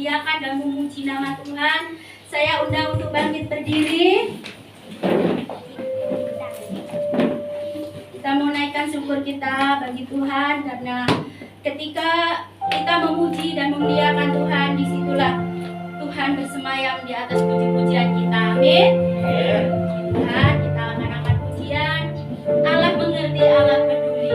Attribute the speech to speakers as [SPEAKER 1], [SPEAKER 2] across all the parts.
[SPEAKER 1] memuliakan dan memuji nama Tuhan. Saya undang untuk bangkit berdiri. Kita mau naikkan syukur kita bagi Tuhan, karena ketika kita memuji dan memuliakan Tuhan, disitulah Tuhan bersemayam di atas puji-pujian kita. Amin. Kita akan angkat pujian. Allah mengerti, Allah peduli.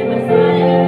[SPEAKER 1] Bersama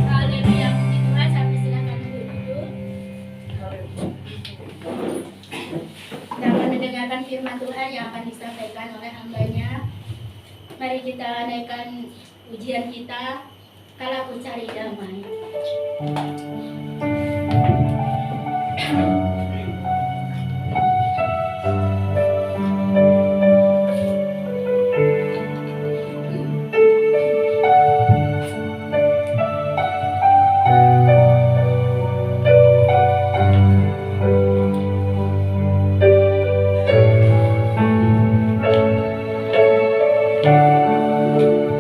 [SPEAKER 1] Haleluya, puji Tuhan. Saya persilakan untuk duduk. Kita akan mendengarkan firman Tuhan yang akan disampaikan oleh hambanya. Mari kita naikkan ujian kita, kalau aku cari damai.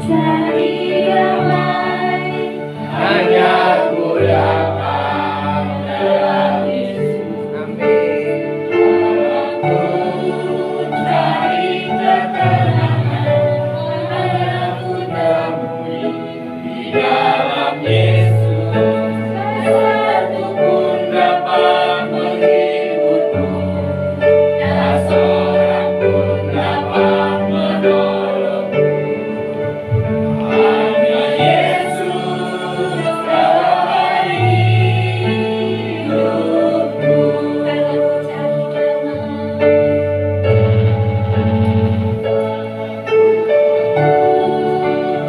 [SPEAKER 1] Cari damai
[SPEAKER 2] Hanya ku dapat dalam Yesus. Amin. Aku cari ketenangan, aku temui di dalam Yesus. Satu pun dapat menghiburku, tak seorang pun dapat menolongku. Hanya Yesus dalam hidupku.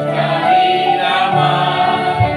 [SPEAKER 2] Cari damai,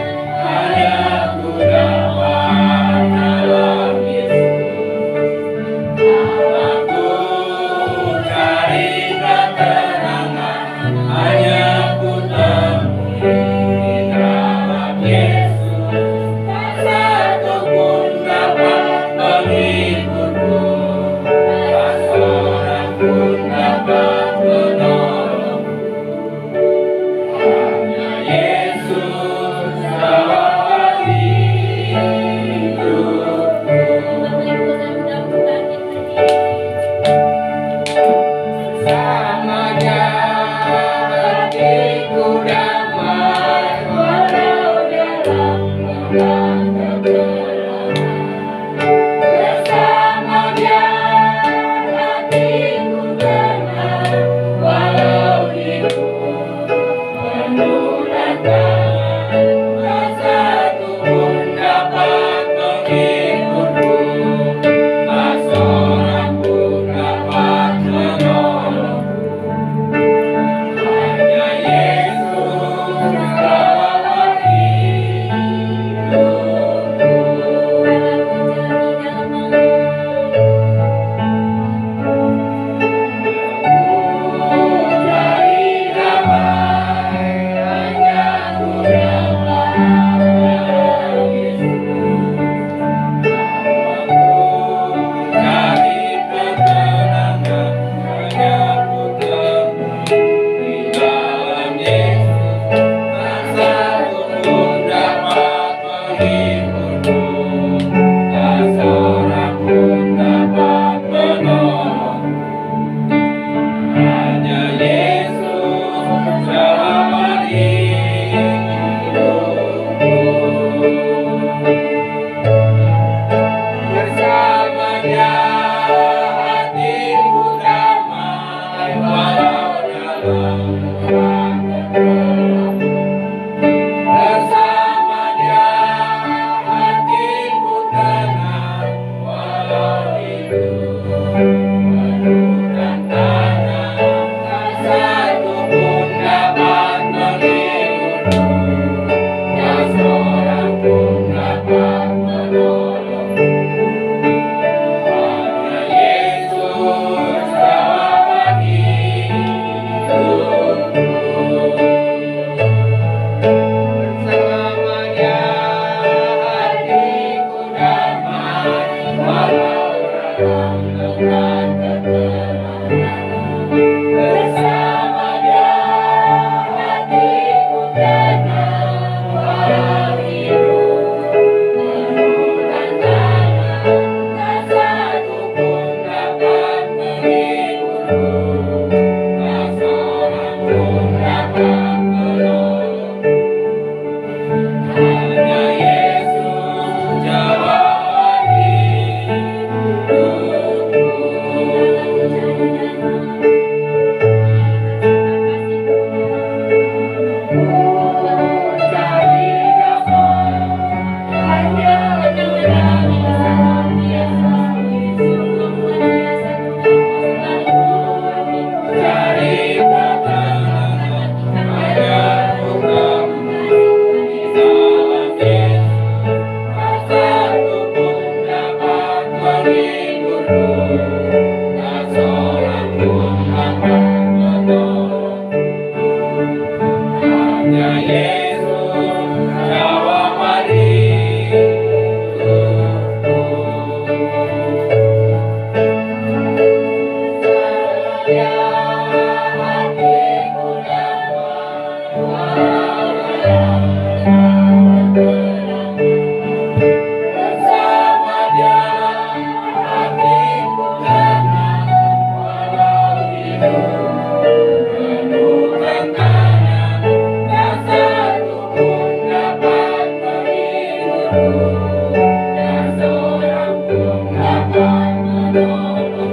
[SPEAKER 2] dan seorang pun dapat menolongku.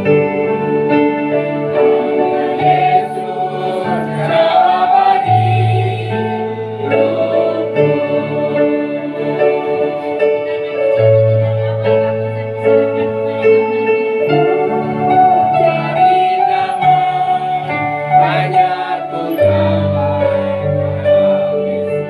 [SPEAKER 2] Yesus jawaban hidupku. Cari damai hanya ku damai dalam Yesus.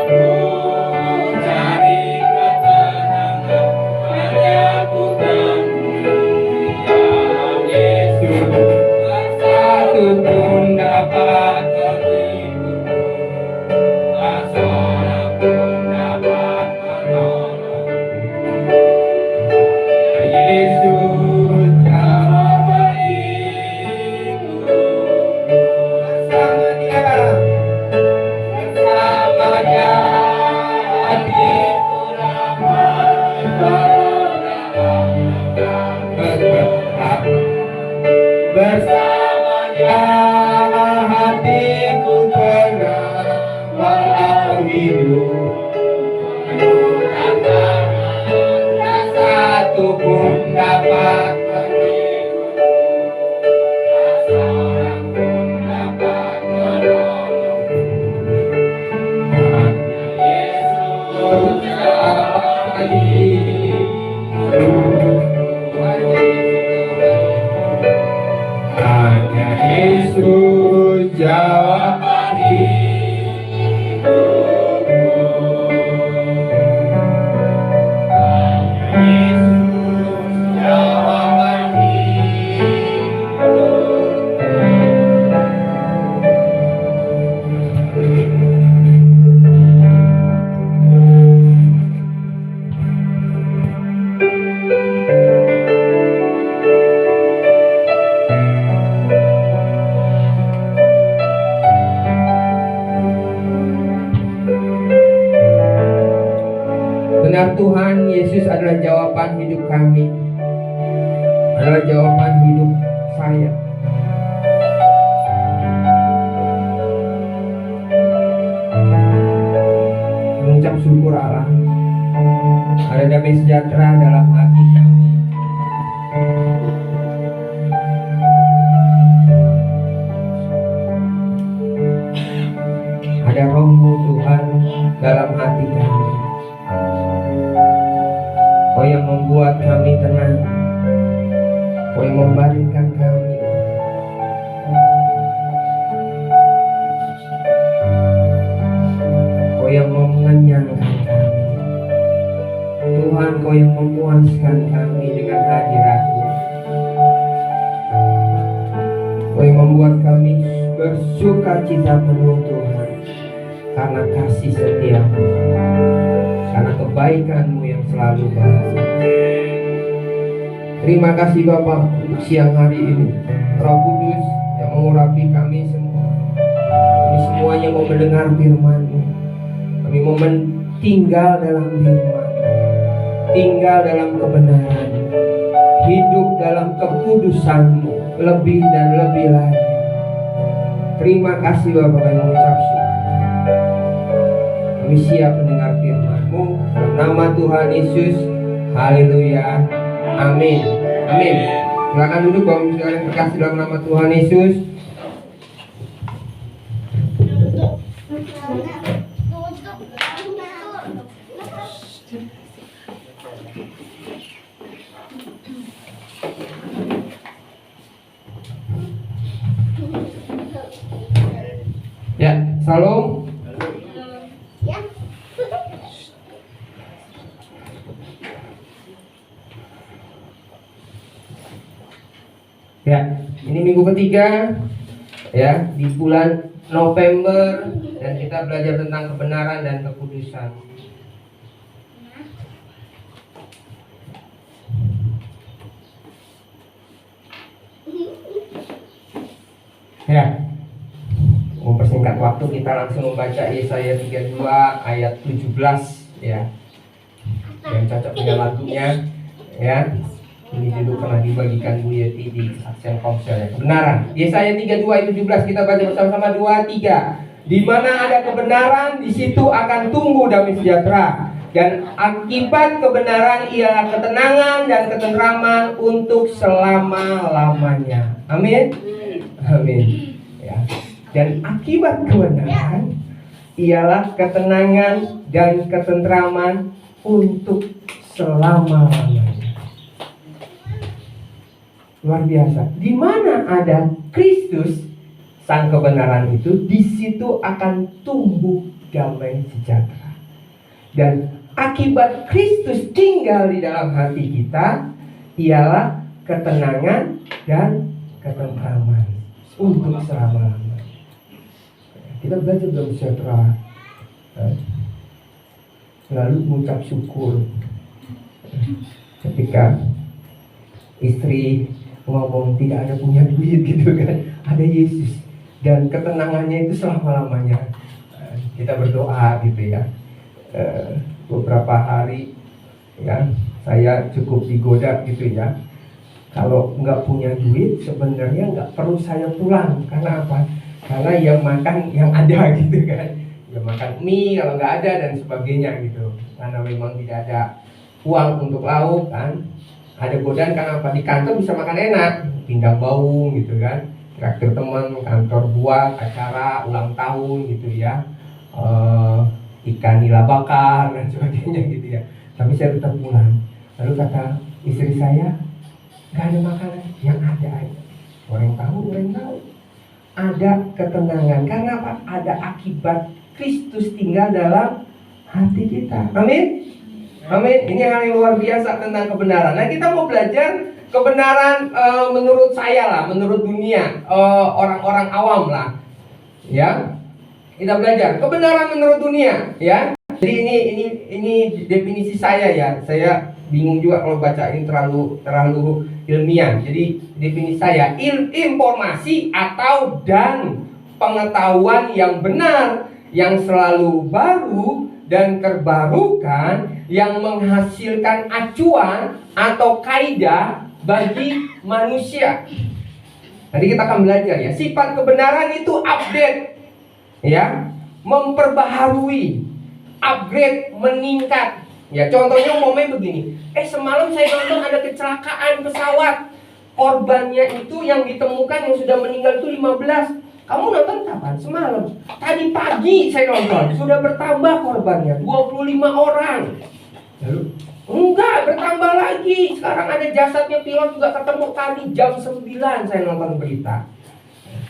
[SPEAKER 2] Aku cari ketenangan hanya ku temui dalam Yesus. Satu pun dapat menghiburku, tak seorang pun dapat menolongku. Yesus jawaban hidupku. Bersama Dia, bersama Dia hatiku damai, bergerak bergerak. Bersama Dia hatiku tenang, walau hidup penuh tantangan, tak satu pun dapat menghiburku, tak seorang pun dapat menolongku. Hanya Yesus jawaban hidupku. Hanya Yesus jawaban hidupku. Hanya Yesus jawaban Benar Tuhan, Yesus adalah jawaban hidup kami, adalah jawaban hidup saya. Mengucap syukur Allah, ada damai sejahtera dalam hati kami. Ada roh-Mu Tuhan dalam hati kami. Kau yang membuat kami tenang, Kau yang membaringkan kami. Kau yang mengenyangkan kami. Tuhan, Kau yang memuaskan kami dengan hadirat-Mu. Kau yang membuat kami bersuka cita penuh Tuhan, karena kasih setia-Mu, karena kebaikan-Mu yang selalu baik. Terima kasih Bapa untuk siang hari ini. Roh Kudus yang mengurapi kami semua. Kami semuanya mau mendengar firman-Mu. Kami mau tinggal dalam firman, tinggal dalam kebenaran, hidup dalam kekudusan-Mu lebih dan lebih lagi. Terima kasih Bapa, kami mengucap syukur. Kami siap mendengar firman-Mu dalam nama Tuhan Yesus. Haleluya. Amin. Amin. Silakan duduk Bapak Ibu sekalian terkasih dalam nama Tuhan Yesus. Ya, salam. Ya, ini minggu ketiga ya di bulan November, dan kita belajar tentang kebenaran dan kekudusan. Ya, mempersingkat waktu kita langsung membaca Yesaya 32 ayat 17 ya. Yang cocok dengan lagunya ya. Ini dulu pernah dibagikan Bu Yeti di Action Council ya. Kebenaran. Yesaya 32 ayat 17 kita baca bersama-sama 2, 3. Di mana ada kebenaran, di situ akan tumbuh damai sejahtera. Dan akibat kebenaran ialah ketenangan dan ketentraman untuk selama-lamanya. Amin. Amin. Ya. Dan akibat kebenaran ialah ketenangan dan ketentraman untuk selama-lamanya. Luar biasa. Di mana ada Kristus, sang kebenaran itu, di situ akan tumbuh damai sejahtera. Dan akibat Kristus tinggal di dalam hati kita ialah ketenangan dan ketentraman untuk selama-lamanya. Kita belajar dalam sejahtera, lalu mengucap syukur ketika istri ngomong tidak ada punya duit gitu kan, ada Yesus dan ketenangannya itu selama-lamanya. Kita berdoa gitu ya. Beberapa hari ya saya cukup digoda gitu ya. Kalau nggak punya duit sebenarnya nggak perlu saya pulang. Karena apa? Karena yang makan yang ada gitu kan. Ya makan mie kalau nggak ada dan sebagainya gitu. Karena memang tidak ada uang untuk lauk kan. Ada godaan karena apa? Di kantor bisa makan enak, pindang baung gitu kan, traktir teman, kantor buat acara ulang tahun gitu ya, ikan nila bakar dan sebagainya gitu ya. Tapi saya tetap pulang. Lalu kata istri saya, nggak ada makanan, yang ada aja. Orang tahu. Ada ketenangan karena apa? Ada akibat Kristus tinggal dalam hati kita. Amin. Amin. Ini hal yang luar biasa tentang kebenaran. Nah, kita mau belajar kebenaran menurut saya lah, menurut dunia, orang-orang awam lah. Ya. Kita belajar kebenaran menurut dunia, ya. Jadi ini definisi saya ya. Saya bingung juga kalau baca ini terlalu ilmiah. Jadi definisi saya informasi atau dan pengetahuan yang benar yang selalu baru dan terbarukan yang menghasilkan acuan atau kaidah bagi manusia. Nanti kita akan belajar ya. Sifat kebenaran itu update, ya, memperbaharui, upgrade, meningkat. Ya, contohnya umpamanya begini. Semalam saya nonton ada kecelakaan pesawat. Korbannya itu yang ditemukan yang sudah meninggal itu 15. Kamu nonton kapan? Semalam. Tadi pagi saya nonton, sudah bertambah korbannya 25 orang. Lalu enggak, bertambah lagi. Sekarang ada jasadnya pilot juga ketemu tadi jam 9 saya nonton berita.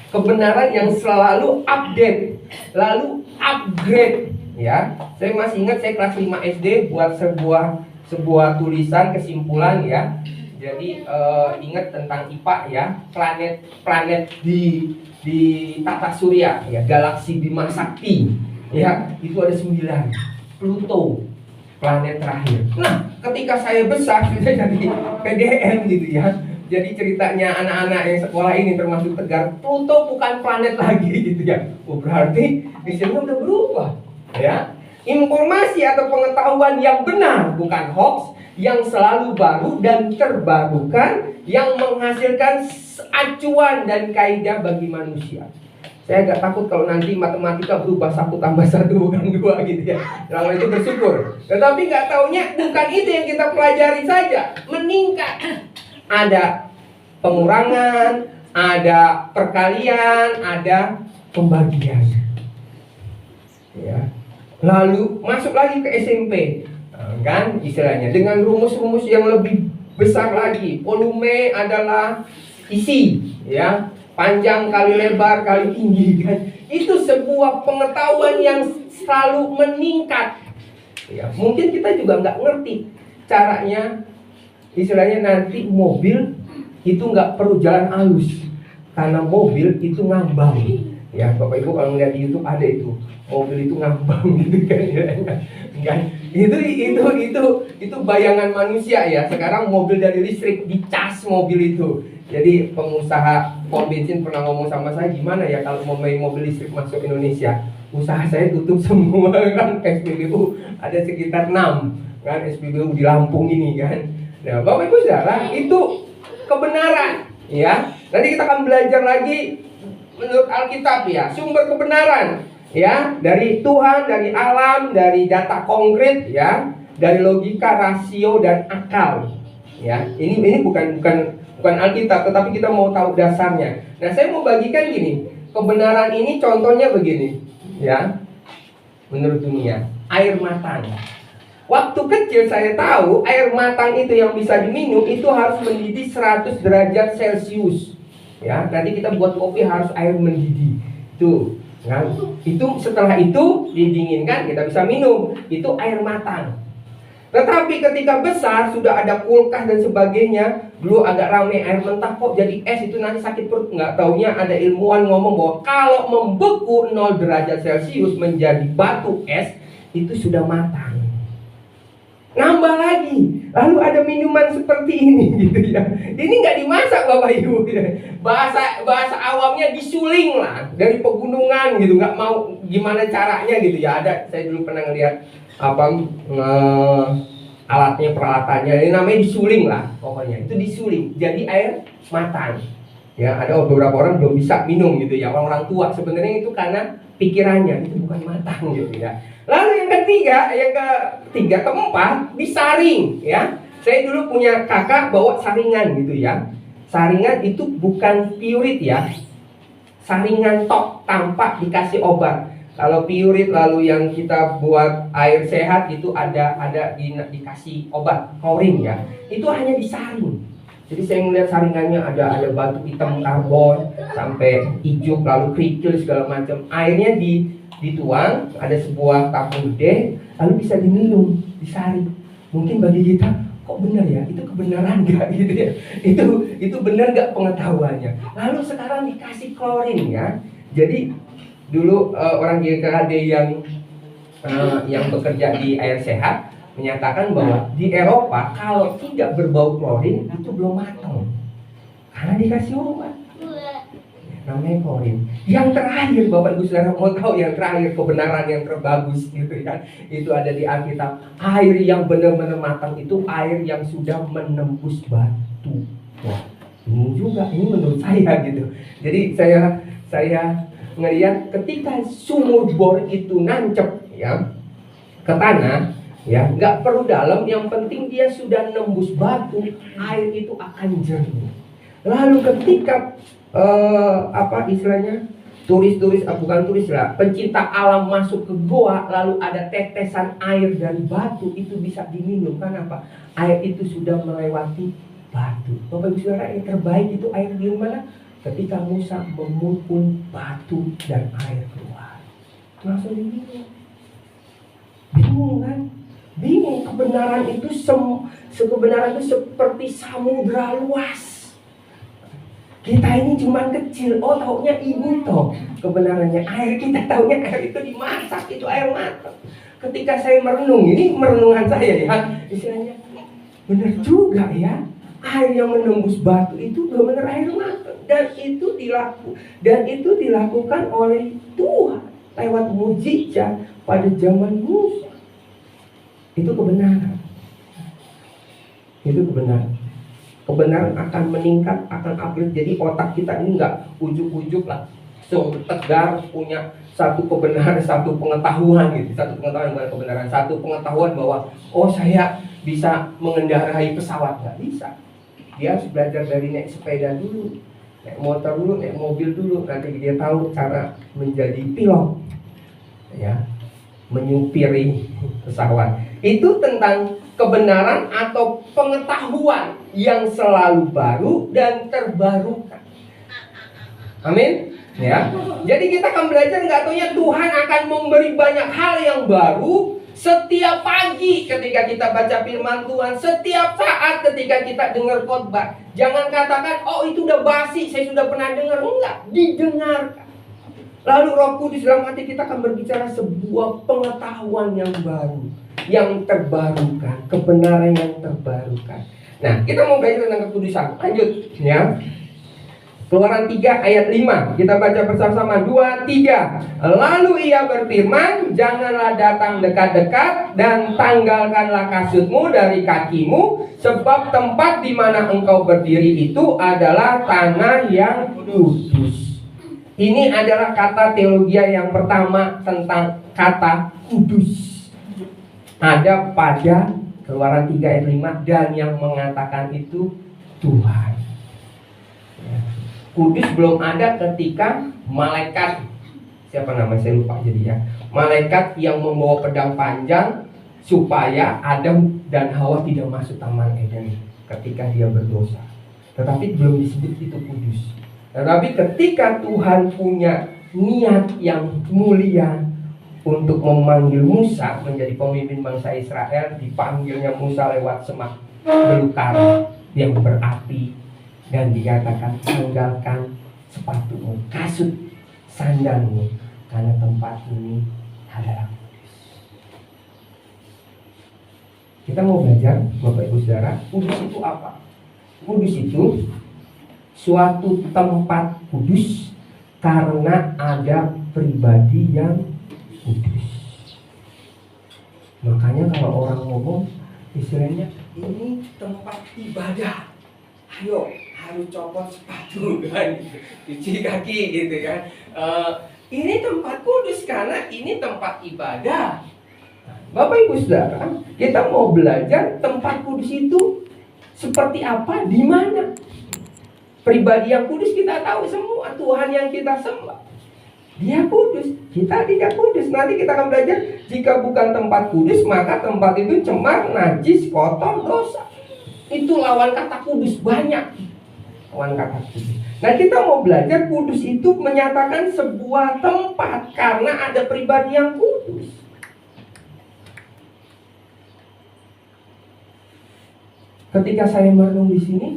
[SPEAKER 2] Kebenaran yang selalu update, lalu upgrade, ya. Saya masih ingat saya kelas 5 SD buat sebuah tulisan kesimpulan ya. Jadi ingat tentang IPA ya, planet di tata surya ya, galaksi Bima Sakti ya, itu ada 9. Pluto planet terakhir. Nah, ketika saya besar sudah jadi PDM gitu ya. Jadi ceritanya anak-anak yang sekolah ini termasuk Tegar, Pluto bukan planet lagi gitu ya. Oh, berarti misalnya udah berubah ya. Informasi atau pengetahuan yang benar, bukan hoax, yang selalu baru dan terbarukan, yang menghasilkan acuan dan kaidah bagi manusia. Saya agak takut kalau nanti matematika berubah 1 tambah 1 bukan 2 gitu ya. Kalau itu bersyukur. Tetapi nggak taunya bukan itu yang kita pelajari saja, meningkat. Ada pengurangan, ada perkalian, ada pembagian. Ya. Lalu masuk lagi ke SMP, kan istilahnya dengan rumus-rumus yang lebih besar lagi. Volume adalah isi, ya, panjang kali lebar kali tinggi, kan. Itu sebuah pengetahuan yang selalu meningkat. Ya, mungkin kita juga nggak ngerti caranya. Istilahnya nanti mobil itu nggak perlu jalan halus karena mobil itu ngambang. Ya, Bapak Ibu kalau melihat di YouTube ada itu mobil itu ngambang gitu kan, kan? Itu bayangan manusia ya. Sekarang mobil dari listrik dicas mobil itu. Jadi pengusaha pom bensin pernah ngomong sama saya, gimana ya kalau mau main mobil listrik masuk Indonesia? Usaha saya tutup semua kan. SPBU ada sekitar 6 kan, SPBU di Lampung ini kan. Nah, Bapak Ibu Saudara, itu kebenaran ya. Nanti kita akan belajar lagi menurut Alkitab ya, sumber kebenaran ya, dari Tuhan, dari alam, dari data konkret, ya, dari logika, rasio dan akal. Ya, ini bukan Alkitab, tetapi kita mau tahu dasarnya. Nah, saya mau bagikan gini, kebenaran ini contohnya begini, ya, menurut dunia, air matang. Waktu kecil saya tahu air matang itu yang bisa diminum itu harus mendidih 100 derajat Celcius. Ya, nanti kita buat kopi harus air mendidih. Tuh, kan? Itu setelah itu didinginkan kita bisa minum. Itu air matang. Tetapi ketika besar sudah ada kulkas dan sebagainya, dulu agak ramai air mentah kok jadi es, itu nanti sakit perut. Nggak taunya ada ilmuwan ngomong bahwa kalau membeku 0 derajat Celcius menjadi batu es, itu sudah matang. Nambah lagi, lalu ada minuman seperti ini gitu ya. Ini nggak dimasak Bapak Ibu ya. Bahasa awamnya disuling lah dari pegunungan gitu, nggak mau gimana caranya gitu ya. Ada, saya dulu pernah ngeliat alatnya, peralatannya, ini namanya disuling lah pokoknya. Itu disuling jadi air matang. Ya, ada beberapa orang belum bisa minum gitu ya, orang tua. Sebenarnya itu karena pikirannya itu bukan matang gitu ya. Lalu yang ketiga, keempat, disaring ya. Saya dulu punya kakak bawa saringan gitu ya. Saringan itu bukan piurit ya. Saringan tok tanpa dikasih obat. Kalau piurit lalu yang kita buat air sehat itu ada dikasih obat klorin ya. Itu hanya disaring. Jadi saya melihat saringannya ada batu hitam karbon sampai hijau lalu kerikil segala macam. Airnya dituang, ada sebuah tabung gede, lalu bisa diminum, disaring. Mungkin bagi kita kok benar ya? Itu kebenaran nggak gitu ya? Itu benar nggak pengetahuannya? Lalu sekarang dikasih klorin ya. Jadi dulu orang GKHD yang bekerja di air sehat menyatakan bahwa di Eropa kalau tidak berbau klorin itu belum matang karena dikasih obat namanya klorin. Yang terakhir Bapak Ibu Saudara mau tahu yang terakhir kebenaran yang terbagus gitu kan, itu ada di Alkitab. Air yang benar-benar matang itu air yang sudah menembus batu. Wah, ini juga, ini menurut saya gitu. Jadi saya ngelihat ketika sumur bor itu nancep ya ke tanah ya, nggak perlu dalam, yang penting dia sudah nembus batu, air itu akan jernih. Lalu ketika bukan turis lah, pencinta alam masuk ke goa, lalu ada tetesan air dari batu, itu bisa diminum. Kenapa? Air itu sudah melewati batu. Bapak Ibu Saudara, yang terbaik itu air di mana? Ketika Musa memukul batu dan air keluar, langsung diminum. Bingung kan? Bingung. Kebenaran itu kebenaran itu seperti samudra luas. Kita ini cuma kecil. Oh, taunya ini toh kebenarannya. Air, kita taunya air itu dimasak, itu air matang. Ketika saya merenung, ini merenungan saya ya, istilahnya benar juga ya. Air yang menembus batu itu benar-benar air matang, dan itu dilakukan oleh Tuhan lewat mujizat pada zaman Musa. Itu kebenaran. Itu kebenaran. Kebenaran akan meningkat, akan upgrade. Jadi otak kita ini nggak ujuk-ujuk lah, tegar punya satu kebenaran, satu pengetahuan gitu. Satu pengetahuan bukan kebenaran, satu pengetahuan bahwa oh saya bisa mengendarai pesawat. Nggak bisa. Dia harus belajar dari naik sepeda dulu, naik motor dulu, naik mobil dulu. Nanti dia tahu cara menjadi pilot, ya, menyupiri pesawat. Itu tentang kebenaran atau pengetahuan yang selalu baru dan terbarukan. Amin. Ya. Jadi kita akan belajar, nggak taunya Tuhan akan memberi banyak hal yang baru. Setiap pagi ketika kita baca firman Tuhan, setiap saat ketika kita dengar khotbah, jangan katakan, oh itu udah basi, saya sudah pernah dengar. Enggak, didengarkan. Lalu Roh Kudus dalam hati kita akan berbicara sebuah pengetahuan yang baru, yang terbarukan, kebenaran yang terbarukan. Nah, kita mau belajar tentang kekudusan. Lanjut ya. Keluaran 3 ayat 5. Kita baca bersama-sama. 2, 3. Lalu ia berfirman, janganlah datang dekat-dekat dan tanggalkanlah kasutmu dari kakimu, sebab tempat di mana engkau berdiri itu adalah tanah yang kudus. Ini adalah kata teologia yang pertama tentang kata kudus. Ada pada Keluaran 3 ayat 5, dan yang mengatakan itu Tuhan. Ya. Kudus belum ada ketika malaikat, siapa namanya saya lupa jadi ya, malaikat yang membawa pedang panjang supaya Adam dan Hawa tidak masuk Taman Eden ketika dia berdosa. Tetapi belum disebut itu kudus. Tetapi ketika Tuhan punya niat yang mulia untuk memanggil Musa menjadi pemimpin bangsa Israel, dipanggilnya Musa lewat semak belukar yang berapi, dan dikatakan, tinggalkan sepatumu, kasut sandalmu, karena tempat ini adalah kudus. Kita mau belajar, Bapak Ibu Saudara, kudus itu apa? Kudus itu suatu tempat kudus karena ada pribadi yang kudus. Makanya kalau orang ngomong, istilahnya ini tempat ibadah, ayo harus copot sepatu kan, cuci kaki gitu kan. Ini tempat kudus karena ini tempat ibadah. Bapak Ibu Saudara, kita mau belajar tempat kudus itu seperti apa, di mana. Pribadi yang kudus kita tahu semua, Tuhan yang kita sembah, Dia kudus, kita tidak kudus. Nanti kita akan belajar, jika bukan tempat kudus, maka tempat itu cemar, najis, kotor, dosa. Itu lawan kata kudus, banyak lawan kata kudus. Nah, kita mau belajar kudus itu menyatakan sebuah tempat karena ada pribadi yang kudus. Ketika saya merenung di sini,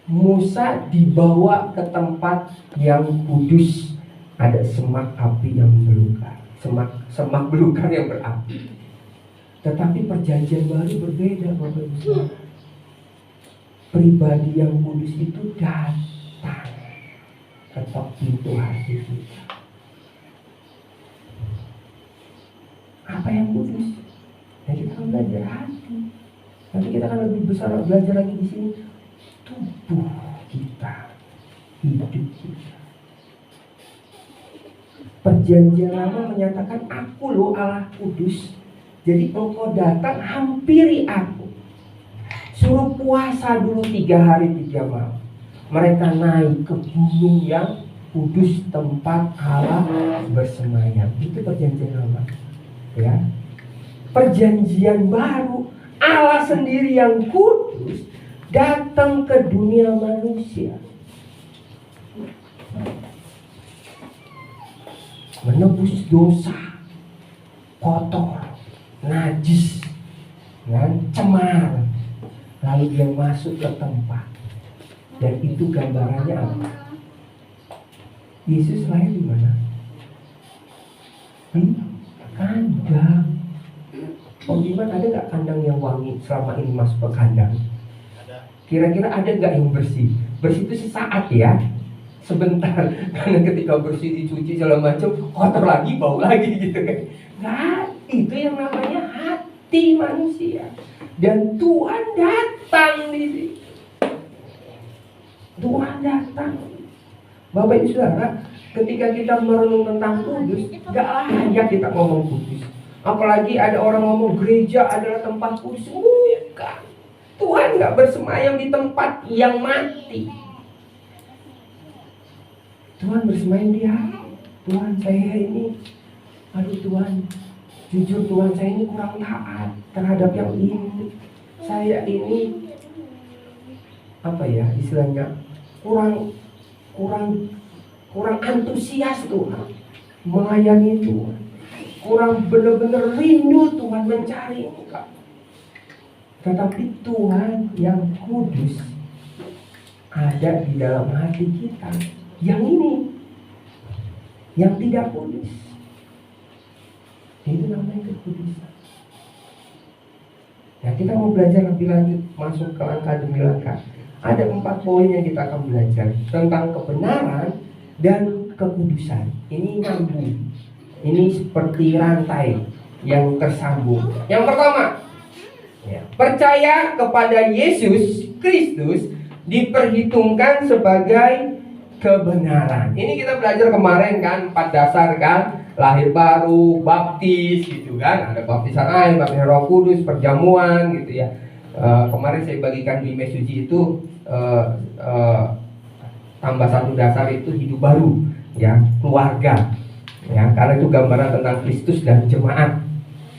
[SPEAKER 2] Musa dibawa ke tempat yang kudus, ada semak api yang belukar, semak belukar yang berapi. Tetapi perjanjian baru berbeda, Bapak Ibu. Pribadi yang kudus itu datang ketok pintu hati kita. Apa yang kudus? Ya, kita akan belajar hati. Nanti kita akan lebih besar belajar lagi di sini. Tubuh kita, hidup kita. Perjanjian lama menyatakan, aku loh Allah kudus, jadi engkau datang hampiri aku. Suruh puasa dulu 3 hari 3 malam. Mereka naik ke gunung yang kudus, tempat Allah bersemayam. Itu perjanjian lama, ya. Perjanjian baru, Allah sendiri yang kudus datang ke dunia manusia, menebus dosa, kotor, najis, dan cemar. Lalu dia masuk ke tempat. Dan itu gambarannya apa? Yesus lahir di mana? Di kandang. Om Iman, ada gak kandang yang wangi selama ini masuk ke kandang? Kira-kira ada gak yang bersih? Bersih itu sesaat ya, sebentar. Karena ketika bersih dicuci segala macam, kotor lagi, bau lagi gitu kan. Nah, itu yang namanya hati manusia. Dan Tuhan datang di sini. Tuhan datang. Bapak Ibu Saudara, ketika kita merenung tentang kudus, gak layak kita ngomong kudus. Apalagi ada orang ngomong gereja adalah tempat kudus. Bukan. Tuhan gak bersemayam di tempat yang mati. Tuhan bersemayam di hati. Tuhan, saya ini, aduh Tuhan, jujur Tuhan, saya ini kurang taat terhadap yang ini. Saya ini, apa ya istilahnya, kurang antusias Tuhan melayani Tuhan. Kurang benar-benar rindu Tuhan mencari Engkau. Tetapi Tuhan yang kudus ada di dalam hati kita. Yang ini, yang tidak kudus, itu namanya kekudusan. Nah, kita mau belajar lebih lanjut, masuk ke langkah demi langkah. Ada 4 poin yang kita akan belajar tentang kebenaran dan kekudusan. Ini nyambung. Ini seperti rantai yang tersambung. Yang pertama, percaya kepada Yesus Kristus diperhitungkan sebagai kebenaran. Ini kita belajar kemarin kan, 4 dasar kan, lahir baru, baptis gitu kan, ada baptisan air, baptisan Roh Kudus, perjamuan gitu ya. Kemarin saya bagikan di Mesuji itu tambah 1 dasar itu hidup baru ya, keluarga ya, karena itu gambaran tentang Kristus dan jemaat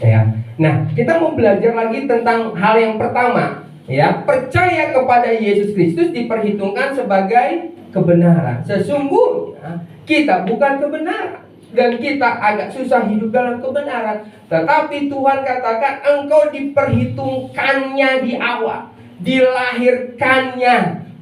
[SPEAKER 2] ya. Nah, kita mau belajar lagi tentang hal yang pertama ya, percaya kepada Yesus Kristus diperhitungkan sebagai kebenaran. Sesungguhnya kita bukan kebenaran dan kita agak susah hidup dalam kebenaran, tetapi Tuhan katakan engkau diperhitungkannya di awal, dilahirkannya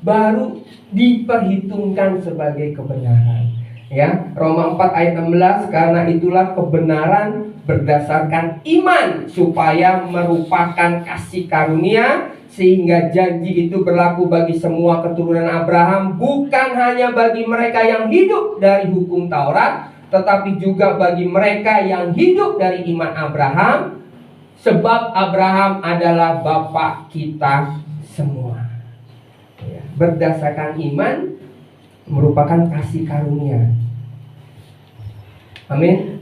[SPEAKER 2] baru diperhitungkan sebagai kebenaran. Ya, Roma 4 ayat 16, karena itulah kebenaran berdasarkan iman supaya merupakan kasih karunia, sehingga janji itu berlaku bagi semua keturunan Abraham, bukan hanya bagi mereka yang hidup dari hukum Taurat, tetapi juga bagi mereka yang hidup dari iman Abraham, sebab Abraham adalah bapa kita semua. Ya, berdasarkan iman merupakan kasih karunia. Amin.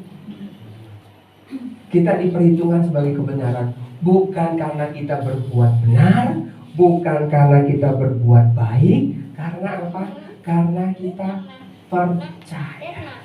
[SPEAKER 2] Kita diperhitungkan sebagai kebenaran, bukan karena kita berbuat benar, bukan karena kita berbuat baik. Karena apa? Karena kita percaya.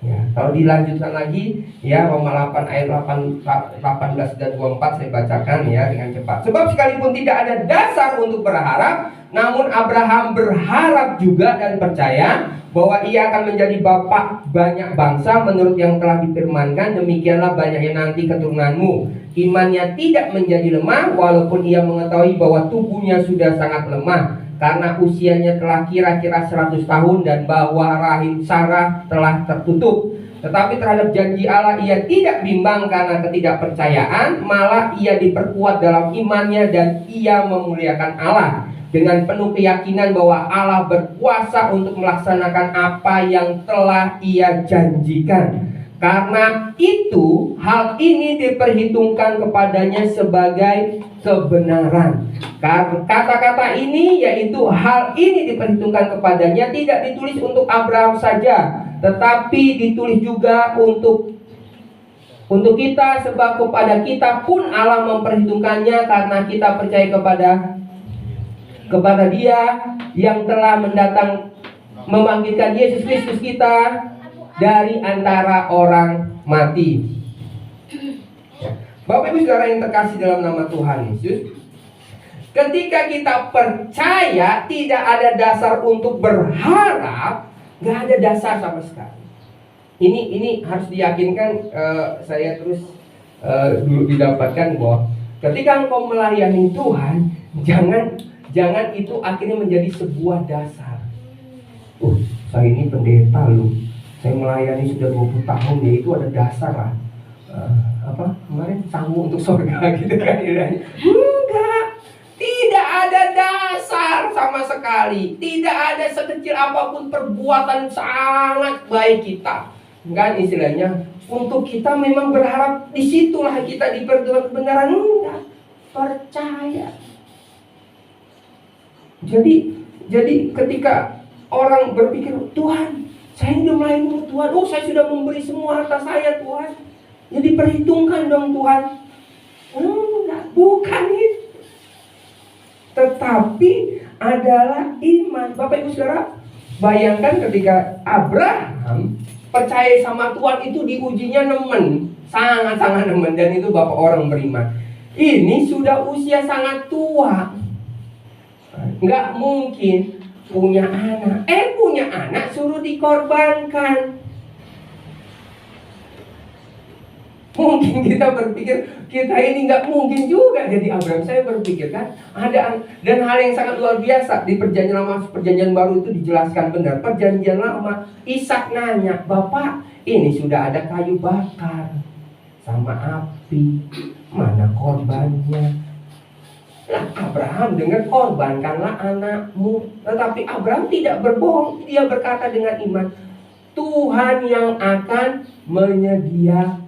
[SPEAKER 2] Ya, kalau dilanjutkan lagi ya, Roma 8 ayat 18 dan 24 saya bacakan ya dengan cepat. Sebab sekalipun tidak ada dasar untuk berharap, namun Abraham berharap juga dan percaya bahwa ia akan menjadi bapa banyak bangsa menurut yang telah difirmankan, demikianlah banyaknya nanti keturunanmu. Imannya tidak menjadi lemah walaupun ia mengetahui bahwa tubuhnya sudah sangat lemah, karena usianya telah kira-kira 100 tahun dan bahwa rahim Sarah telah tertutup. Tetapi terhadap janji Allah ia tidak bimbang karena ketidakpercayaan, malah ia diperkuat dalam imannya dan ia memuliakan Allah dengan penuh keyakinan bahwa Allah berkuasa untuk melaksanakan apa yang telah ia janjikan. Karena itu hal ini diperhitungkan kepadanya sebagai kebenaran. Kata-kata ini, yaitu hal ini diperhitungkan kepadanya, tidak ditulis untuk Abraham saja, tetapi ditulis juga untuk kita, sebab kepada kita pun Allah memperhitungkannya karena kita percaya kepada Dia yang telah membangkitkan Yesus Kristus kita dari antara orang mati. Bapak Ibu Saudara yang terkasih dalam nama Tuhan Yesus, ketika kita percaya tidak ada dasar untuk berharap, nggak ada dasar sama sekali. Ini harus diyakinkan. Saya terus dulu didapatkan bahwa ketika engkau melayani Tuhan, jangan itu akhirnya menjadi sebuah dasar. Saya ini pendeta loh, saya melayani sudah 20 tahun, ya itu ada dasar lah. Kemarin sanggup untuk surga gitu kan. Enggak, tidak ada dasar sama sekali. Tidak ada sekecil apapun perbuatan sangat baik kita, kan istilahnya, untuk kita memang berharap disitulah kita dipertemukan kebenaran. Enggak, percaya. Jadi ketika orang berpikir, Tuhan, saya sudah melayani Tuhan, saya sudah memberi semua harta saya Tuhan, jadi perhitungkan dong Tuhan. Enggak, bukan itu. Tetapi adalah iman. Bapak Ibu Saudara, bayangkan ketika Abraham percaya sama Tuhan, itu diujinya nemen, sangat-sangat nemen, dan itu bapak orang beriman. Ini sudah usia sangat tua, nggak mungkin punya anak. Punya anak suruh dikorbankan. Mungkin kita berpikir kita ini nggak mungkin juga jadi Abraham. Saya berpikir kan ada, dan hal yang sangat luar biasa di Perjanjian Lama, Perjanjian Baru itu dijelaskan benar. Perjanjian Lama, Ishak nanya, Bapak, ini sudah ada kayu bakar sama api, mana korbannya? Nah, Abraham dengar, korbankanlah anakmu. Tetapi Abraham tidak berbohong, dia berkata dengan iman, Tuhan yang akan menyediakan.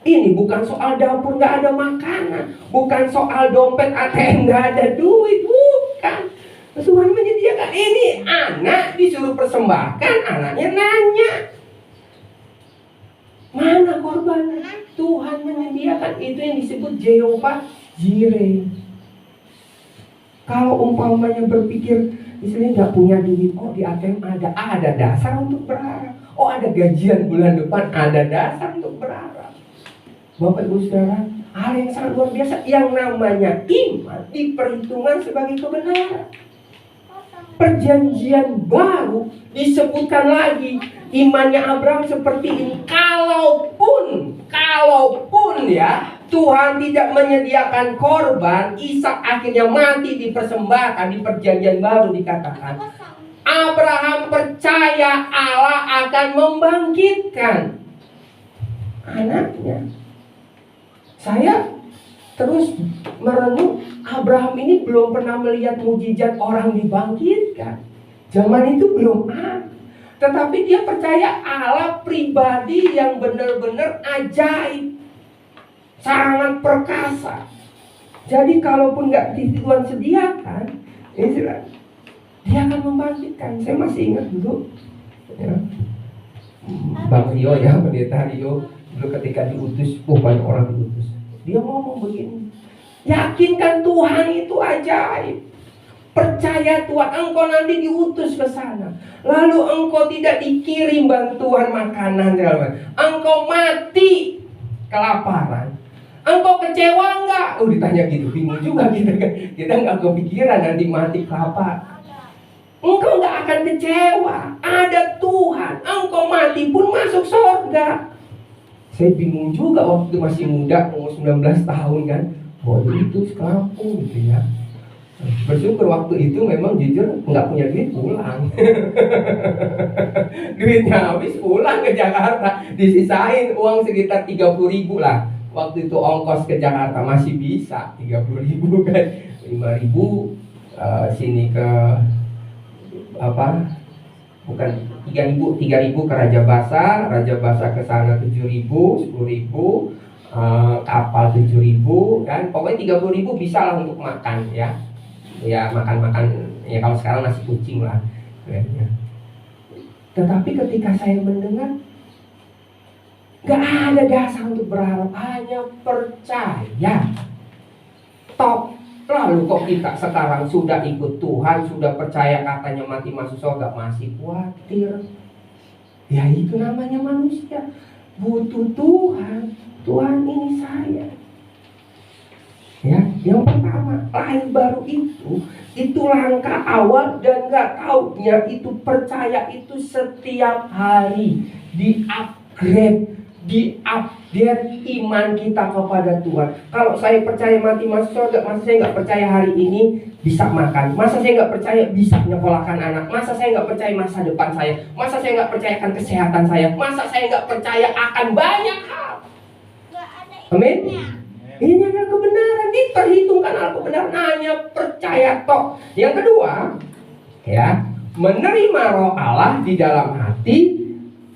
[SPEAKER 2] Ini bukan soal dapur nggak ada makanan, bukan soal dompet ATM nggak ada duit, bukan. Tuhan menyediakan. Ini anak disuruh persembahkan, anaknya nanya, mana korbannya? Tuhan menyediakan. Itu yang disebut Jehovah Jireh. Kalau umpamanya berpikir istilahnya nggak punya duit, oh di ATM ada dasar untuk berharap. Oh ada gajian bulan depan, ada dasar untuk berharap. Bapak Ibu Saudara, hal yang sangat luar biasa. Yang namanya iman diperhitungkan sebagai kebenaran. Perjanjian baru disebutkan lagi imannya Abraham seperti ini. Kalaupun ya Tuhan tidak menyediakan korban, Ishak akhirnya mati dipersembahkan. Di perjanjian baru dikatakan Abraham percaya Allah akan membangkitkan anaknya. Saya terus merenung, Abraham ini belum pernah melihat mujizat orang dibangkitkan. Zaman itu belum ada. Tetapi dia percaya Allah pribadi yang benar-benar ajaib, sangat perkasa. Jadi kalaupun nggak Tuhan sediakan, dia akan membangkitkan. Saya masih ingat dulu ya, Bang Rio ya, pendeta Rio dulu ketika diutus, banyak orang diutus. Dia ngomong begini, yakinkan Tuhan itu ajaib. Percaya Tuhan, engkau nanti diutus ke sana. Lalu engkau tidak dikirim bantuan makanan, engkau mati kelaparan. Engkau kecewa enggak? Ditanya gitu, bingung juga kita nggak kepikiran nanti mati kelaparan. Engkau nggak akan kecewa. Ada Tuhan. Engkau mati pun masuk surga. Saya bingung juga waktu masih muda, umur 19 tahun kan. Itu sekampung gitu ya. Bersyukur waktu itu memang jujur nggak punya duit, pulang. Duitnya habis, pulang ke Jakarta. Disisain uang sekitar 30.000 lah. Waktu itu ongkos ke Jakarta masih bisa 30.000 kan. 5.000 sini ke bukan 3.000 ke Raja Basa ke sana 7.000, 10.000, kapal 7.000 kan. Pokoknya 30.000 bisa lah untuk makan ya. Ya makan ya, kalau sekarang nasi kucing lah ya. Tetapi ketika saya mendengar, gak ada dasar untuk berharap, hanya percaya. Lalu kok kita sekarang sudah ikut Tuhan, sudah percaya katanya mati masuk surga, masih khawatir. Ya itu namanya manusia, butuh Tuhan. Tuhan ini saya. Ya, yang pertama, lahir baru itu langkah awal, dan gak taunya itu percaya itu setiap hari di-upgrade, iman kita kepada Tuhan. Kalau saya percaya mati masuk surga, masa saya nggak percaya hari ini bisa makan? Masa saya nggak percaya bisa menyekolahkan anak? Masa saya nggak percaya masa depan saya? Masa saya nggak percaya akan kesehatan saya? Masa saya nggak percaya akan banyak hal? Amin. Ini adalah kebenaran, diperhitungkan al kebenaran, hanya percaya toh. Yang kedua, ya, menerima Roh Allah di dalam hati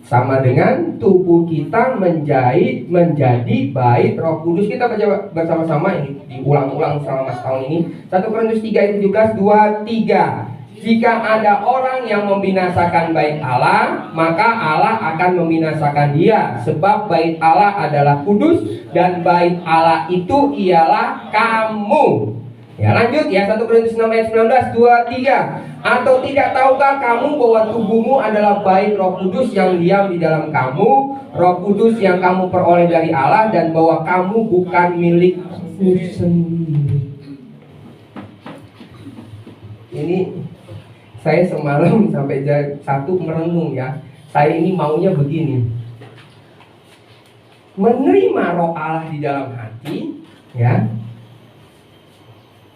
[SPEAKER 2] sama dengan tubuh kita menjadi bait Roh Kudus. Kita baca bersama-sama, ini diulang-ulang selama setahun ini. 1 Korintus 3:17, 2-3. Jika ada orang yang membinasakan bait Allah, maka Allah akan membinasakan dia. Sebab bait Allah adalah kudus, dan bait Allah itu ialah kamu. Ya lanjut ya, 1 Korintus 6:19, 2-3. Atau tidak tahukah kamu bahwa tubuhmu adalah bait Roh Kudus yang diam di dalam kamu, Roh Kudus yang kamu peroleh dari Allah, dan bahwa kamu bukan milikmu sendiri. Ini saya semalam sampai jam 1 merenung ya. Saya ini maunya begini, menerima Roh Allah di dalam hati, ya.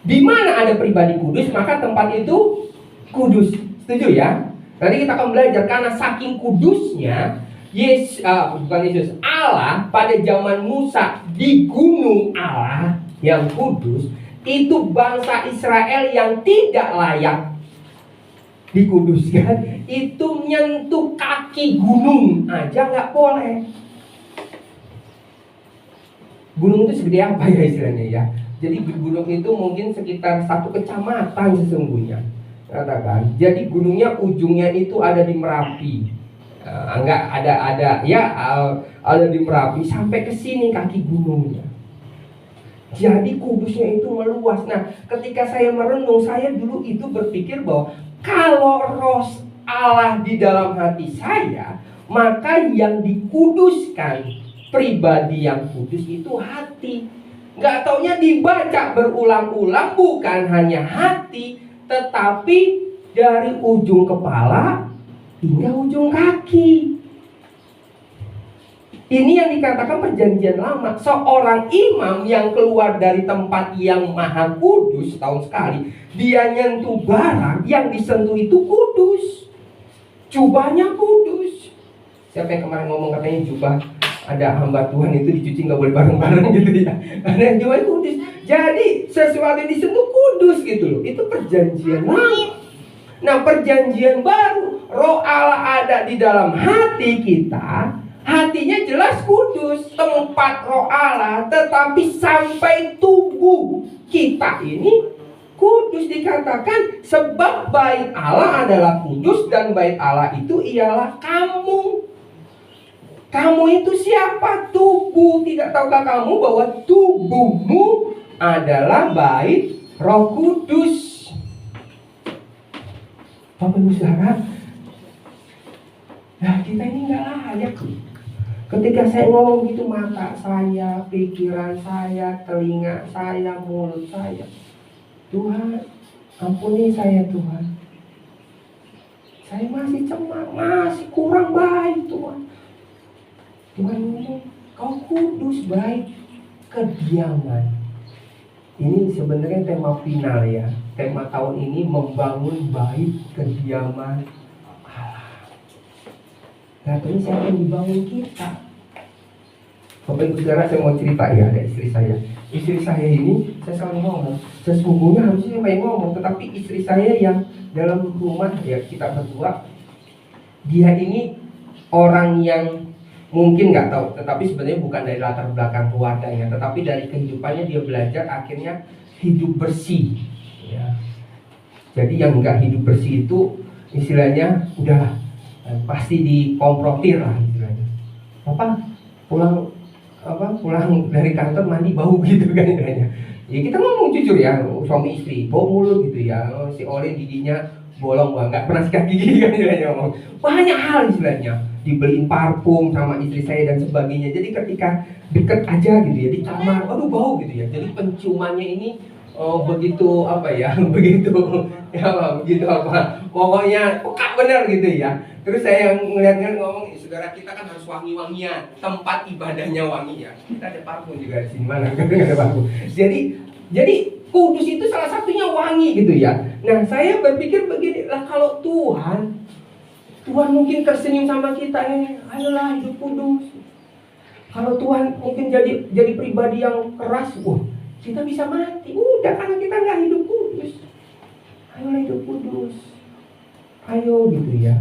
[SPEAKER 2] Di mana ada pribadi kudus, maka tempat itu kudus. Setuju ya? Nanti kita akan belajar, karena saking kudusnya Allah pada zaman Musa di gunung Allah yang kudus, itu bangsa Israel yang tidak layak dikuduskan, itu nyentuh kaki gunung aja nggak boleh. Gunung itu segede apa ya istilahnya ya? Jadi gunung itu mungkin sekitar 1 kecamatan sesungguhnya. Katakan, jadi gunungnya ujungnya itu ada di Merapi. Enggak ada di Merapi sampai ke sini kaki gunungnya. Jadi kudusnya itu meluas. Nah, ketika saya merenung, saya dulu itu berpikir bahwa kalau roh Allah di dalam hati saya, maka yang dikuduskan, pribadi yang kudus itu hati. Nggak taunya dibaca berulang-ulang, bukan hanya hati, tetapi dari ujung kepala hingga ujung kaki. Ini yang dikatakan perjanjian lama. Seorang imam yang keluar dari tempat yang maha kudus setahun sekali, dia nyentuh barang yang disentuh itu kudus. Jubahnya kudus. Siapa yang kemarin ngomong katanya jubah ada hamba Tuhan itu dicuci nggak boleh bareng-bareng gitu ya. Karena jubah kudus. Jadi sesuatu yang disentuh kudus gitu loh. Itu perjanjian lama. Nah, perjanjian baru, roh Allah ada di dalam hati kita. Hatinya jelas kudus, tempat roh Allah, tetapi sampai tubuh kita ini kudus dikatakan sebab bait Allah adalah kudus dan bait Allah itu ialah kamu. Kamu itu siapa? Tubuh. Tidak tahukah kamu bahwa tubuhmu adalah bait Roh Kudus? Bapak Ibu Saudara, nah kita ini nggak layak. Ketika saya ngomong gitu, mata saya, pikiran saya, telinga saya, mulut saya, Tuhan, ampuni saya Tuhan. Saya masih cemar, masih kurang baik Tuhan. Tuhan ngomong, kau kudus, baik, kediaman. Ini sebenarnya tema final ya. Tema tahun ini membangun bait kediaman Allah. Nah, ini siapa yang dibangun kita? Bapak Ibu Saudara, saya mau cerita ya, ada istri saya. Istri saya ini, saya selalu ngomong, sesungguhnya harusnya saya ngomong, tetapi istri saya yang dalam rumah ya kita berdua, dia ini orang yang mungkin nggak tahu, tetapi sebenarnya bukan dari latar belakang keluarganya, tetapi dari kehidupannya dia belajar akhirnya hidup bersih. Ya. Jadi yang nggak hidup bersih itu istilahnya udah pasti dikomprotir lah istilahnya. Pulang dari kantor mandi bau gitu kan istilahnya. Ya kita ngomong jujur ya, suami istri bau mulut gitu ya, si Oleh giginya bolong banget, nggak pernah sikat gigi kan istilahnya ngomong. Banyak hal istilahnya, dibeliin parfum sama istri saya dan sebagainya. Jadi ketika deket aja gitu ya di kamar, aduh bau gitu ya. Jadi penciumannya ini begitu pokoknya peka bener gitu ya. Terus saya ngeliat ngomong, saudara kita kan harus wangi-wangian, tempat ibadahnya wangi ya. Kita ada parfum juga di sini, mana nggak ada parfum. Jadi kudus itu salah satunya wangi gitu ya. Nah saya berpikir begini lah, kalau Tuhan mungkin tersenyum sama kita, ayolah hidup kudus. Kalau Tuhan mungkin jadi pribadi yang keras, kita bisa mati. Udah, karena kita nggak hidup kudus. Ayolah hidup kudus. Ayo gitu ya.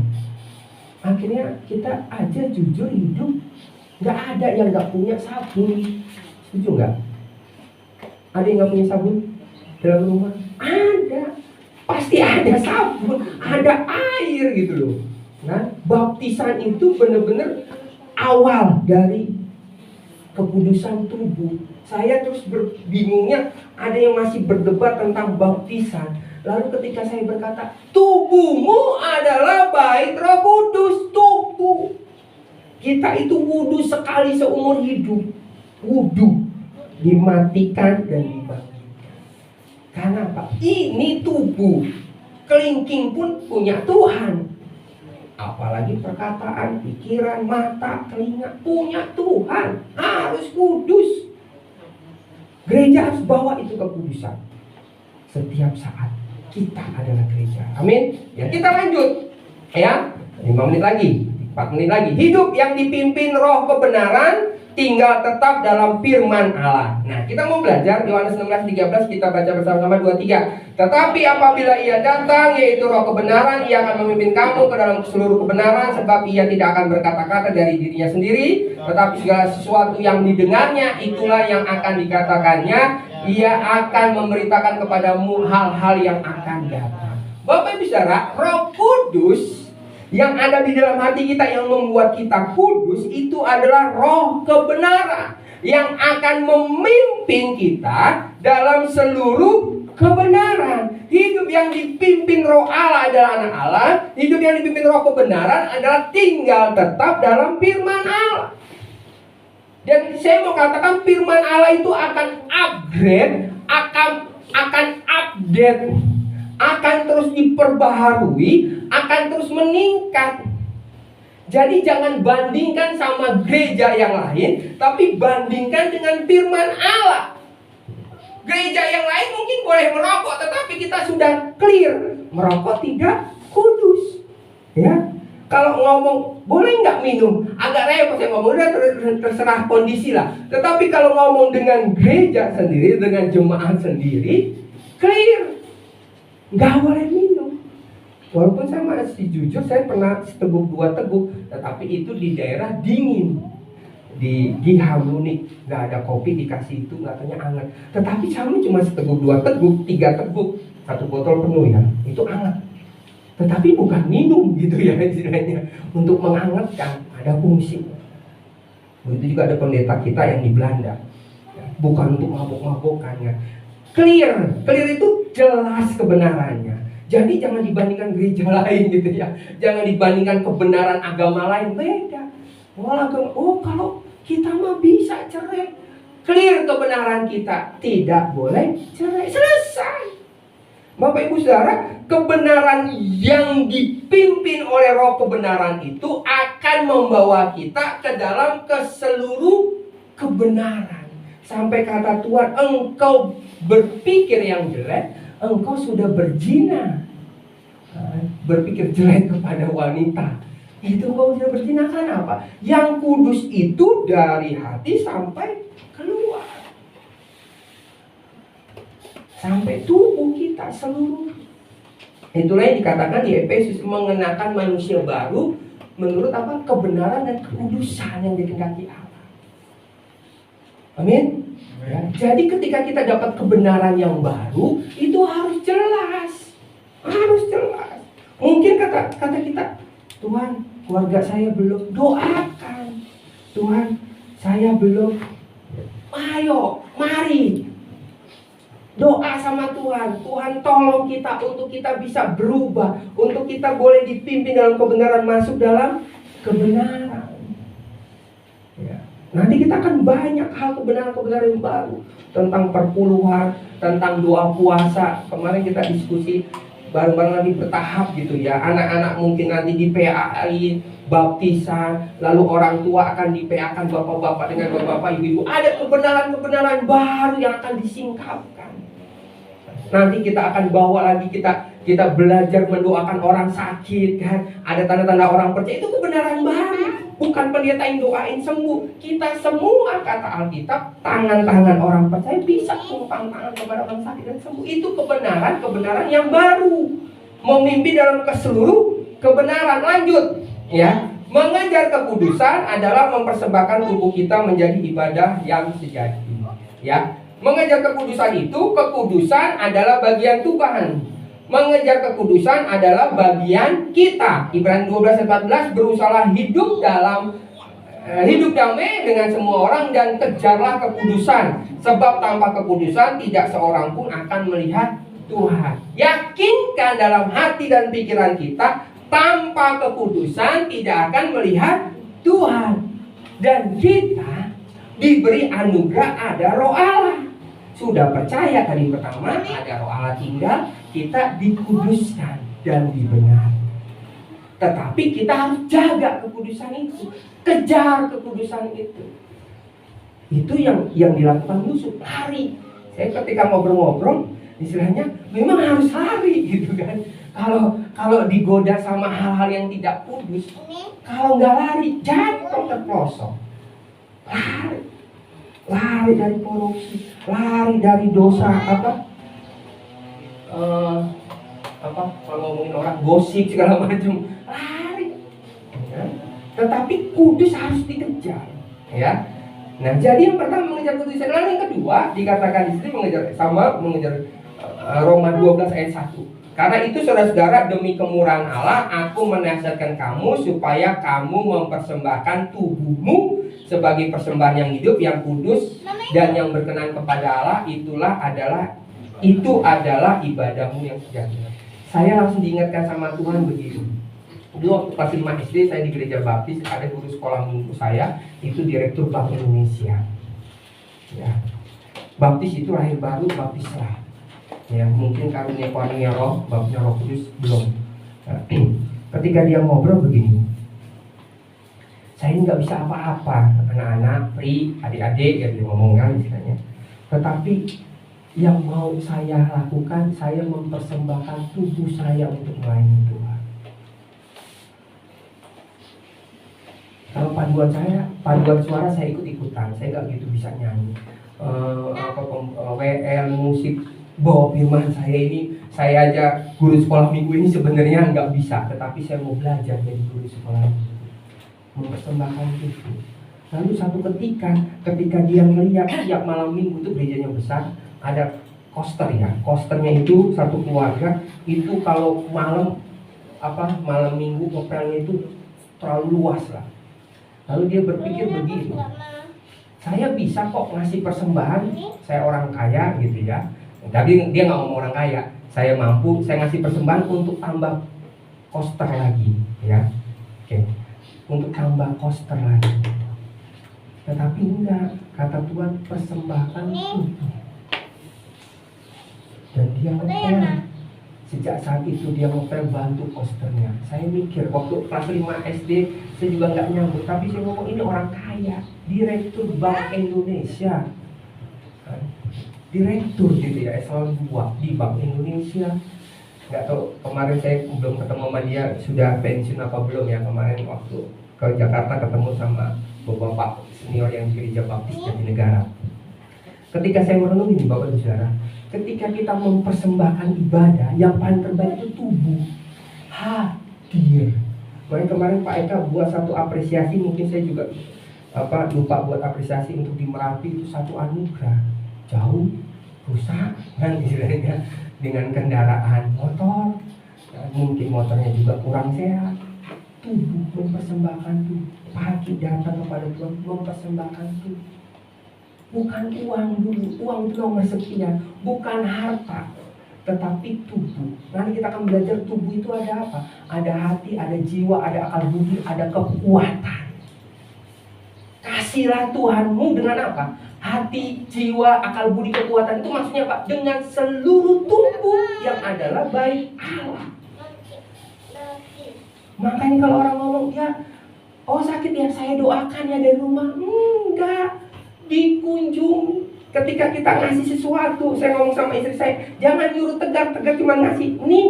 [SPEAKER 2] Akhirnya kita aja jujur hidup, nggak ada yang nggak punya sabun. Setuju nggak? Ada yang nggak punya sabun dalam rumah? Ada. Pasti ada sabun, ada air gitu loh. Nah, baptisan itu benar-benar awal dari kekudusan tubuh. Saya terus bingungnya, ada yang masih berdebat tentang baptisan. Lalu ketika saya berkata, tubuhmu adalah bait Roh Kudus. Tubuh kita itu wudu sekali seumur hidup. Wudu dimatikan dan dibangkitkan. Karena apa? Ini tubuh. Kelingking pun punya Tuhan. Apalagi perkataan, pikiran, mata, telinga punya Tuhan. Harus kudus. Gereja harus bawa itu kekudusan. Setiap saat kita adalah gereja. Amin. Ya, kita lanjut. Ya, 5 menit lagi, 4 menit lagi. Hidup yang dipimpin roh kebenaran, tinggal tetap dalam firman Allah. Nah, kita mau belajar Yohanes 16:13, kita baca bersama-sama 2-3. Tetapi apabila ia datang, yaitu roh kebenaran, ia akan memimpin kamu ke dalam seluruh kebenaran, sebab ia tidak akan berkata-kata dari dirinya sendiri, tetapi segala sesuatu yang didengarnya, itulah yang akan dikatakannya. Ia akan memberitakan kepadamu hal-hal yang akan datang. Bapak Ibu Saudara, Roh Kudus yang ada di dalam hati kita yang membuat kita kudus itu adalah roh kebenaran yang akan memimpin kita dalam seluruh kebenaran. Hidup yang dipimpin roh Allah adalah anak Allah. Hidup yang dipimpin roh kebenaran adalah tinggal tetap dalam firman Allah. Dan saya mau katakan firman Allah itu akan upgrade, akan update, akan terus diperbaharui, akan terus meningkat. Jadi jangan bandingkan sama gereja yang lain, tapi bandingkan dengan firman Allah. Gereja yang lain mungkin boleh merokok, tetapi kita sudah clear, merokok tidak kudus. Ya, kalau ngomong boleh nggak minum, agak repot saya ngomong, udah terserah kondisi lah. Tetapi kalau ngomong dengan gereja sendiri, dengan jemaat sendiri, clear, nggak boleh minum. Walaupun saya masih jujur, saya pernah seteguk 2 teguk, tetapi itu di daerah dingin, di Giham Munich, nggak ada kopi dikasih itu, nggak tanya hangat. Tetapi kami cuma seteguk 2 teguk, 3 teguk, 1 botol penuh ya, itu hangat. Tetapi bukan minum gitu ya istilahnya, untuk menghangatkan, ada fungsi. Begitu juga ada pendeta kita yang di Belanda, bukan untuk mabok-mabokan ya. Clear itu jelas kebenarannya. Jadi jangan dibandingkan gereja lain gitu ya. Jangan dibandingkan kebenaran agama lain, beda. Kalau kita mah bisa cerai, clear kebenaran kita, tidak boleh cerai, selesai. Bapak Ibu Saudara, kebenaran yang dipimpin oleh roh kebenaran itu akan membawa kita ke dalam seluruh kebenaran. Sampai kata Tuhan, engkau berpikir yang jelek, engkau sudah berzina. Berpikir jelek kepada wanita, itu engkau sudah berzina. Kan apa? Yang kudus itu dari hati sampai keluar, sampai tubuh kita seluruh. Itulah yang dikatakan di Efesus, mengenakan manusia baru menurut apa? Kebenaran dan kekudusan yang dikehendaki Allah. Amin. Ya, jadi ketika kita dapat kebenaran yang baru, itu harus jelas. Harus jelas. Mungkin kata kita, Tuhan, keluarga saya belum, doakan. Tuhan, saya belum. Ayo, mari doa sama Tuhan. Tuhan tolong kita untuk kita bisa berubah, untuk kita boleh dipimpin dalam kebenaran, masuk dalam kebenaran. Ya. Nanti kita akan banyak hal kebenaran-kebenaran yang baru, tentang perpuluhan, tentang doa puasa. Kemarin kita diskusi bareng-bareng nanti bertahap gitu ya. Anak-anak mungkin nanti di PA-in, baptisan, lalu orang tua akan di PA-kan bapak-bapak dengan bapak-bapak, ibu-ibu. Ada kebenaran-kebenaran baru yang akan disingkapkan. Nanti kita akan bawa lagi, kita belajar mendoakan orang sakit kan. Ada tanda-tanda orang percaya, itu kebenaran baru. Bukan pendeta yang doain sembuh. Kita semua, kata Alkitab, tangan-tangan orang percaya bisa tumpang tangan kepada orang sakit dan sembuh. Itu kebenaran yang baru, memimpin dalam keseluruh kebenaran. Lanjut ya. Mengejar kekudusan adalah mempersembahkan tubuh kita menjadi ibadah yang sejati. Ya. Mengejar kekudusan itu, kekudusan adalah bagian Tuhan. Mengejar kekudusan adalah bagian kita. Ibrani 12:14, berusahalah hidup damai dengan semua orang dan kejarlah kekudusan, sebab tanpa kekudusan tidak seorang pun akan melihat Tuhan. Yakinkan dalam hati dan pikiran kita, tanpa kekudusan tidak akan melihat Tuhan. Dan kita diberi anugerah ada roh Allah. Sudah percaya tadi pertama, ada roh Allah tinggal, kita dikuduskan dan dibenarkan. Tetapi kita harus jaga kekudusan itu, kejar kekudusan itu. Itu yang dilakukan Yusuf, lari. Saya ketika ngobrol-ngobrol, istilahnya memang harus lari gitu kan. Kalau digoda sama hal-hal yang tidak kudus, kalau nggak lari jatuh terpelosok. Lari dari korupsi, lari dari dosa kalau ngomongin orang gosip segala macam, lari. Ya. Tetapi kudus harus dikejar, ya. Nah, jadi yang pertama mengejar kekudusan, lalu yang kedua dikatakan di sini mengejar Roma 12 ayat 1. Karena itu saudara-saudara, demi kemurahan Allah, aku menasihatkan kamu supaya kamu mempersembahkan tubuhmu sebagai persembahan yang hidup, yang kudus, dan yang berkenan kepada Allah. Itu adalah ibadahmu yang sejati. Saya langsung diingatkan sama Tuhan begini. Dulu waktu kelas 5 SD saya di gereja baptis, ada guru sekolah minggu saya, itu direktur Bank Indonesia. Ya. Baptis itu lahir baru, baptis lah. Ya, mungkin karunia roh, baptisnya Roh Kudus belum. Ketika dia ngobrol begini, saya ini nggak bisa apa-apa, anak-anak, pri, adik-adik, ya dia ngomong kan istilahnya. Tetapi yang mau saya lakukan, saya mempersembahkan tubuh saya untuk melayani Tuhan. Kalau paduan suara saya ikut-ikutan, saya nggak gitu bisa nyanyi. WL musik bawa firman saya aja guru sekolah minggu ini sebenarnya nggak bisa, tetapi saya mau belajar jadi guru sekolah minggu, mempersembahkan itu. Lalu satu ketika dia melihat tiap malam minggu itu gerejanya besar, ada koster ya, kosternya itu satu keluarga itu kalau malam minggu ngepelnya itu terlalu luas lah. Lalu dia berpikir begini, saya bisa kok ngasih persembahan, saya orang kaya gitu ya. Tapi dia nggak ngomong orang kaya, saya mampu, saya ngasih persembahan untuk tambah koster lagi, ya, oke, untuk tambah koster lagi. Tetapi enggak, kata Tuhan persembahkan itu. Dan dia ngepel. Sejak saat itu dia ngepel bantu kosternya. Saya mikir waktu kelas 5 SD saya juga nggak nyambut, tapi saya ngomong ini orang kaya, direktur Bank Indonesia. Direktur gitu ya, eselon 2 di Bank Indonesia. Nggak tahu kemarin saya belum ketemu sama dia sudah pensiun apa belum ya. Kemarin waktu ke Jakarta ketemu sama bapak senior yang di gereja baptis Jatinegara. Ketika saya merenung ini bapak dan saudara, ketika kita mempersembahkan ibadah, yang paling terbaik itu tubuh, hadir. Makanya kemarin Pak Eka buat satu apresiasi, mungkin saya juga lupa buat apresiasi untuk di Merapi, itu satu anugerah. Jauh, rusak, kan istilahnya dengan kendaraan motor, mungkin motornya juga kurang sehat. Tubuh mempersembahkan tubuh, pagi datang kepada Tuhan mempersembahkan tubuh. Bukan uang dulu, uang itu nomor sekian, bukan harta, tetapi tubuh. Nanti kita akan belajar tubuh itu ada apa? Ada hati, ada jiwa, ada akal budi, ada kekuatan. Kasihlah Tuhanmu dengan apa? Hati, jiwa, akal budi, kekuatan. Itu maksudnya apa? Dengan seluruh tubuh yang adalah baik Allah. Makanya kalau orang ngomong ya, oh sakit ya, saya doakan ya dari rumah. Enggak, dikunjung. Ketika kita ngasih sesuatu, saya ngomong sama istri saya, jangan nyuruh tegar-tegar cuma ngasih nih,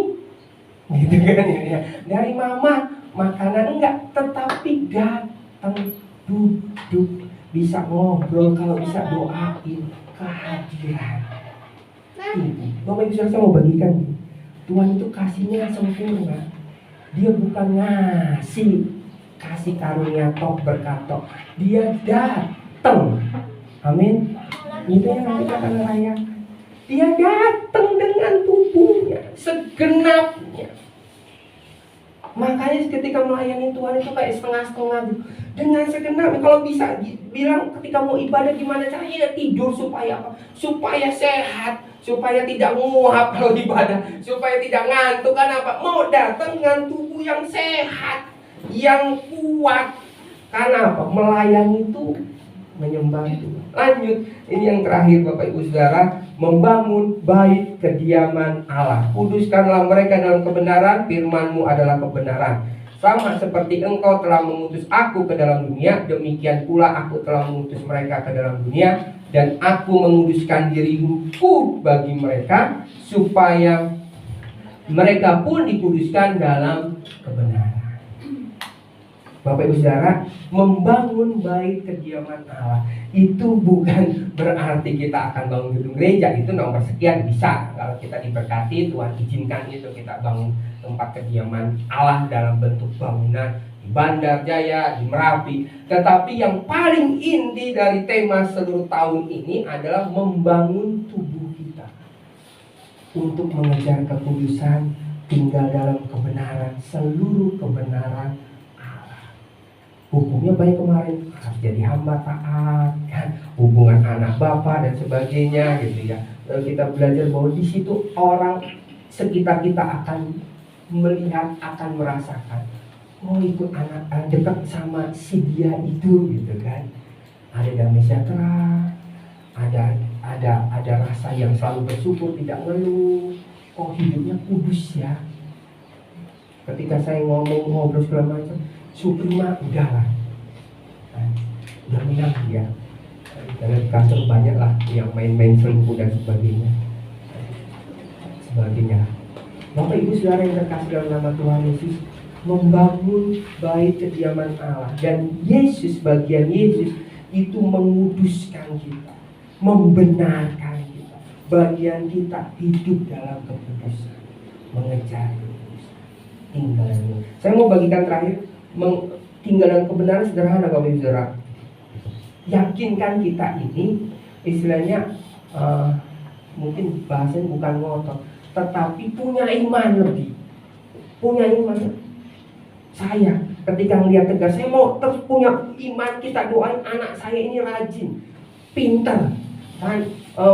[SPEAKER 2] gitu kan ya. Dari mama makanan enggak, tetapi datang, duduk, bisa ngobrol, kalau bisa doain, kehadiran. Bapak Ibu saya mau bagikan, Tuhan itu kasihnya sempurna. Dia bukan kasih karunia tok berkat tok, dia datang. Amin. Itu yang nanti kita akan rayakan. Dia datang dengan tubuhnya segenapnya. Makanya ketika melayani Tuhan itu kayak setengah-setengah dengan segenap. Kalau bisa bilang ketika mau ibadah gimana caranya, tidur supaya apa? Supaya sehat, supaya tidak nguap kalau ibadah, supaya tidak ngantuk. Kan apa? Mau datang dengan tubuh yang sehat, yang kuat. Karena apa? Melayani itu menyembah Tuhan. Lanjut, ini yang terakhir Bapak Ibu Saudara, membangun bait kediaman Allah. Kuduskanlah mereka dalam kebenaran, firman-Mu adalah kebenaran. Sama seperti Engkau telah mengutus aku ke dalam dunia, demikian pula aku telah mengutus mereka ke dalam dunia, dan aku menguduskan diriku bagi mereka, supaya mereka pun dikuduskan dalam kebenaran. Bapak Ibu Saudara, membangun bait kediaman Allah itu bukan berarti kita akan bangun gedung gereja. Itu nomor sekian bisa. Kalau kita diberkati, Tuhan izinkan itu kita bangun tempat kediaman Allah dalam bentuk bangunan di Bandar Jaya, di Merapi. Tetapi yang paling inti dari tema seluruh tahun ini adalah membangun tubuh kita. untuk mengejar kekudusan, tinggal dalam kebenaran, seluruh kebenaran Allah. Hukumnya banyak kemarin, harus jadi hamba taat, kan? Hubungan anak bapak dan sebagainya gitu ya. Lalu kita belajar bahwa di situ orang sekitar kita akan melihat, akan merasakan, oh ikut anak dekat sama si dia itu gitu kan. Ada damai sejahtera, ada rasa yang selalu bersyukur, tidak ngeluh. Oh hidupnya kudus ya. Ketika saya ngobrol segala macam, syukur mah udahlah, udah menang dia. Karena di kantor banyak lah yang main-main selingkuh dan sebagainya. Bapak Ibu Saudara yang terkasih dalam nama Tuhan Yesus, membangun bait kediaman Allah, dan Yesus, bagian Yesus itu menguduskan kita, membenarkan kita. Bagian kita hidup dalam kekudusan, mengejar kekudusan, tinggal dalam. Saya mau bagikan terakhir, tinggal dalam kebenaran sederhana Bapak Ibu Saudara. Yakinkan kita ini istilahnya mungkin bahasanya bukan ngotot, tetapi punya iman lebih. Punya iman. Saya ketika melihat tegas, saya mau terus punya iman. Kita doain anak saya ini rajin, pintar, dan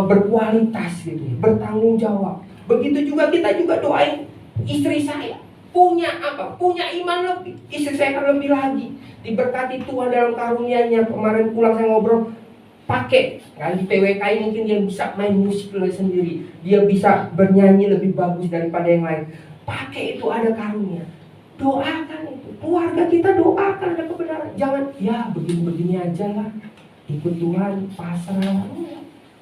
[SPEAKER 2] berkualitas gitu, bertanggung jawab. Begitu juga kita juga doain istri saya. Punya apa? Punya iman lebih. Istri saya akan lebih lagi diberkati Tuhan dalam karunia-Nya. Kemarin pulang saya ngobrol, pakai di PWKI mungkin dia bisa main musik sendiri, dia bisa bernyanyi lebih bagus daripada yang lain. Pakai itu, ada karunia. Doakan itu, keluarga kita doakan ada kebenaran. Jangan ya begini-begini aja lah, ikut Tuhan, pasrah.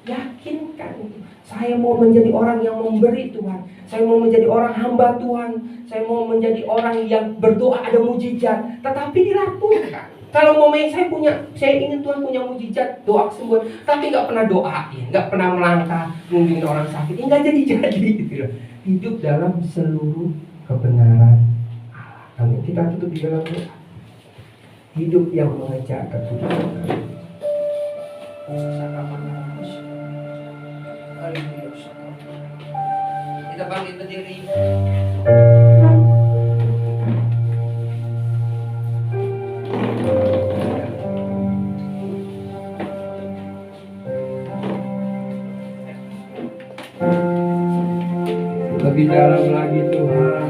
[SPEAKER 2] Yakinkan itu. Saya mau menjadi orang yang memberi Tuhan. Saya mau menjadi orang hamba Tuhan. Saya mau menjadi orang yang berdoa ada mujizat, tetapi dilakukan. Kalau mau saya ingin Tuhan punya mujizat, doa kesembuhan, tapi nggak pernah doain, nggak pernah melangkah ngunjungin orang sakit, nggak jadi gitu loh. Hidup dalam seluruh kebenaran Allah. Amin. Kita tutup di dalam doa. Hidup yang mengejar kekudusan. Kita bangkit berdiri. Lebih dalam lagi Tuhan.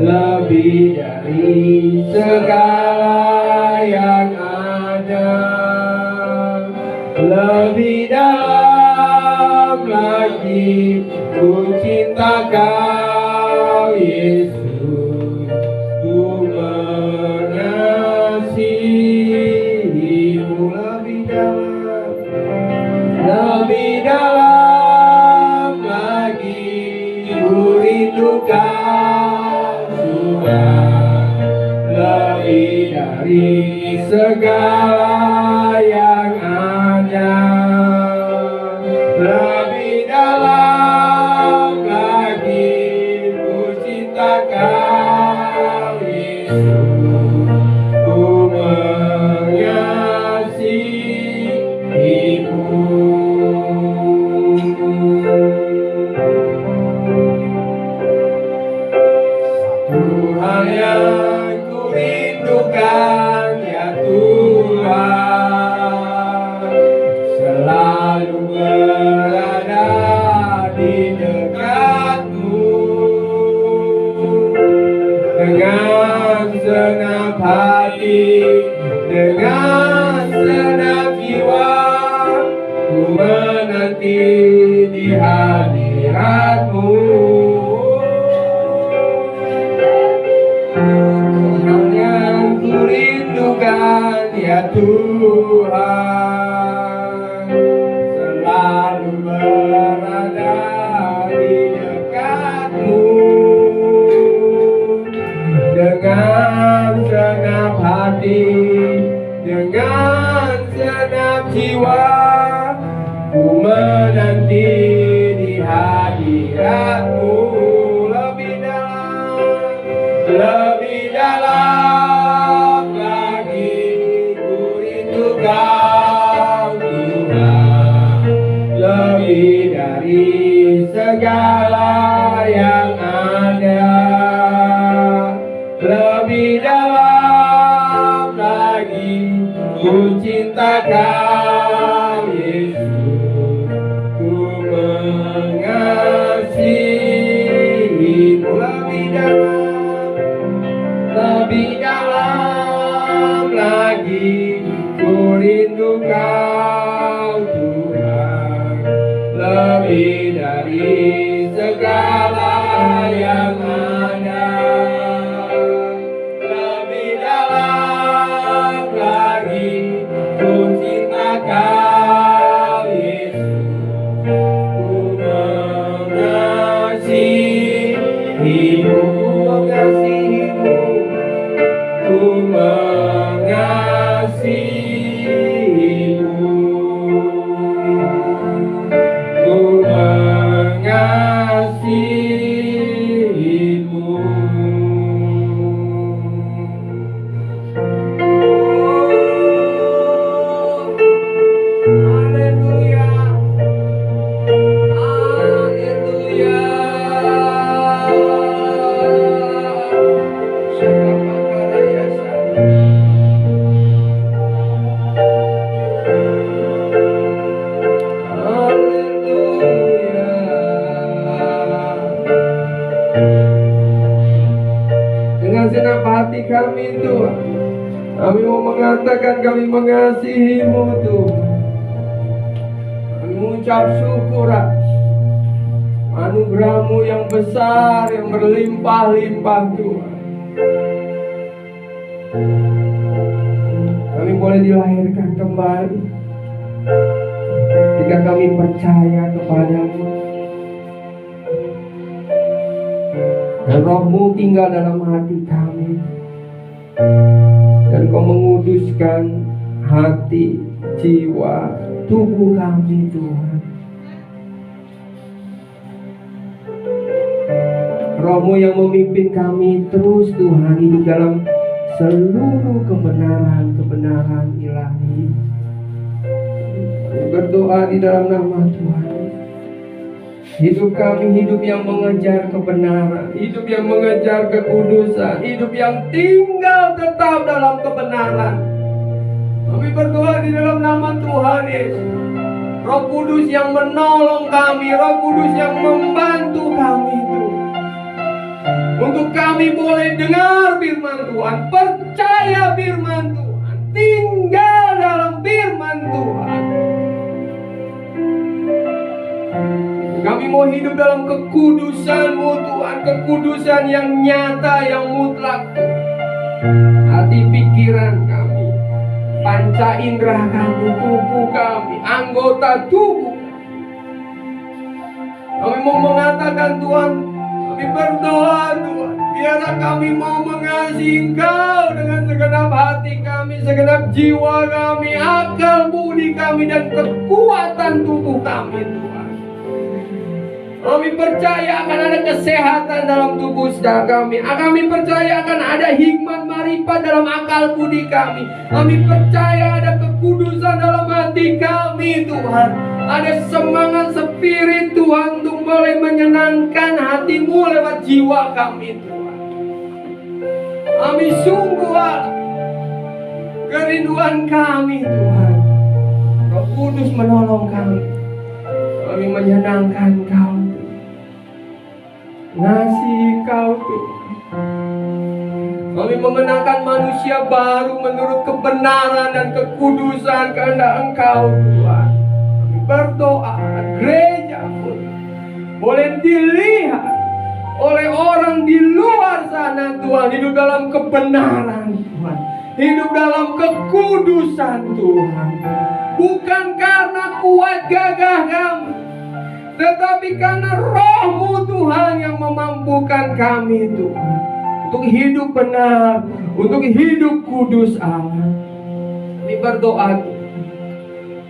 [SPEAKER 2] Lebih dari segala yang ada, lebih dalam lagi ku cinta Kau Yesus, ku mengasihimu. Lebih dalam lagi ku rindukan Tuhan, lebih dari segala yang ada, lebih dalam lagi ku cinta Kau Yesus, ku mengasihimu. Tuhan yang ku rindukan ya Tuhan, selalu berada di dekat-Mu dengan senang hati, dengan senang jiwa, ku menanti di hadirat-Mu. Tuhan yang ku rindukan ya Tuhan, selalu berada di dekat-Mu dengan senang hati, dengan senang jiwa. jiwa, ku menanti di hadirat-Mu. Lebih dalam lagi ku rindu Kau Tuhan, lebih dari segala yang ada. Lebih dalam lagi ku cinta Kau Yesus, ku mengasihi-Mu. Lebih dalam lagi ku rindu Kau Tuhan, lebih dari segala yang ada. Lebih dalam lagi ku cinta Kau Yesus, ku mengasihi-Mu, ku mengasihi-Mu, ku mengasihi-Mu. Haleluya, haleluya. Dengan senang hati kami Tuhan, kami mau mengatakan kami mengasihi-Mu Tuhan. Kami mengucap syukur anugerah-Mu yang besar, yang berlimpah-limpah Tuhan. Kami boleh dilahirkan kembali ketika kami percaya kepada-Mu, dan Roh-Mu tinggal dalam hati kami, dan Kau menguduskan hati, jiwa, tubuh kami Tuhan. Roh-Mu yang memimpin kami terus Tuhan hidup dalam seluruh kebenaran ilahi. Kami berdoa di dalam nama Tuhan. Hidup kami hidup yang mengejar kebenaran, hidup yang mengejar kekudusan, hidup yang tinggal tetap dalam kebenaran. Kami berdoa di dalam nama Tuhan Yesus. Roh Kudus yang menolong kami, Roh Kudus yang membantu kami Tuhan, untuk kami boleh dengar firman Tuhan, percaya firman Tuhan, tinggal dalam firman Tuhan. Kami mau hidup dalam kekudusan-Mu Tuhan, kekudusan yang nyata, yang mutlak Tuhan. Hati pikiran kami, panca indera kami, tubuh kami, anggota tubuh kami mau mengatakan Tuhan, kami berdoa Tuhan, biarlah kami mau mengasihi Engkau dengan segenap hati kami, segenap jiwa kami, akal budi kami, dan kekuatan tubuh kami Tuhan. Kami percaya akan ada kesehatan dalam tubuh sedang kami. Kami percaya akan ada hikmat marifat dalam akal budi kami. Kami percaya ada kekudusan dalam hati kami Tuhan. Ada semangat spirit Tuhan untuk boleh menyenangkan hati-Mu lewat jiwa kami Tuhan. Kami sungguh kerinduan kami Tuhan. Roh Kudus menolong kami. Kami menyenangkan Kau, ngasihi Kau Tuhan. Kami mengenakan manusia baru menurut kebenaran dan kekudusan kehendak Engkau Tuhan. Kami berdoa gereja pun boleh dilihat oleh orang di luar sana Tuhan, hidup dalam kebenaran Tuhan, hidup dalam kekudusan Tuhan. Bukan karena kuat gagah kami, tetapi karena Roh-Mu Tuhan yang memampukan kami Tuhan, untuk hidup benar, untuk hidup kudus Allah. Kami berdoa Tuhan,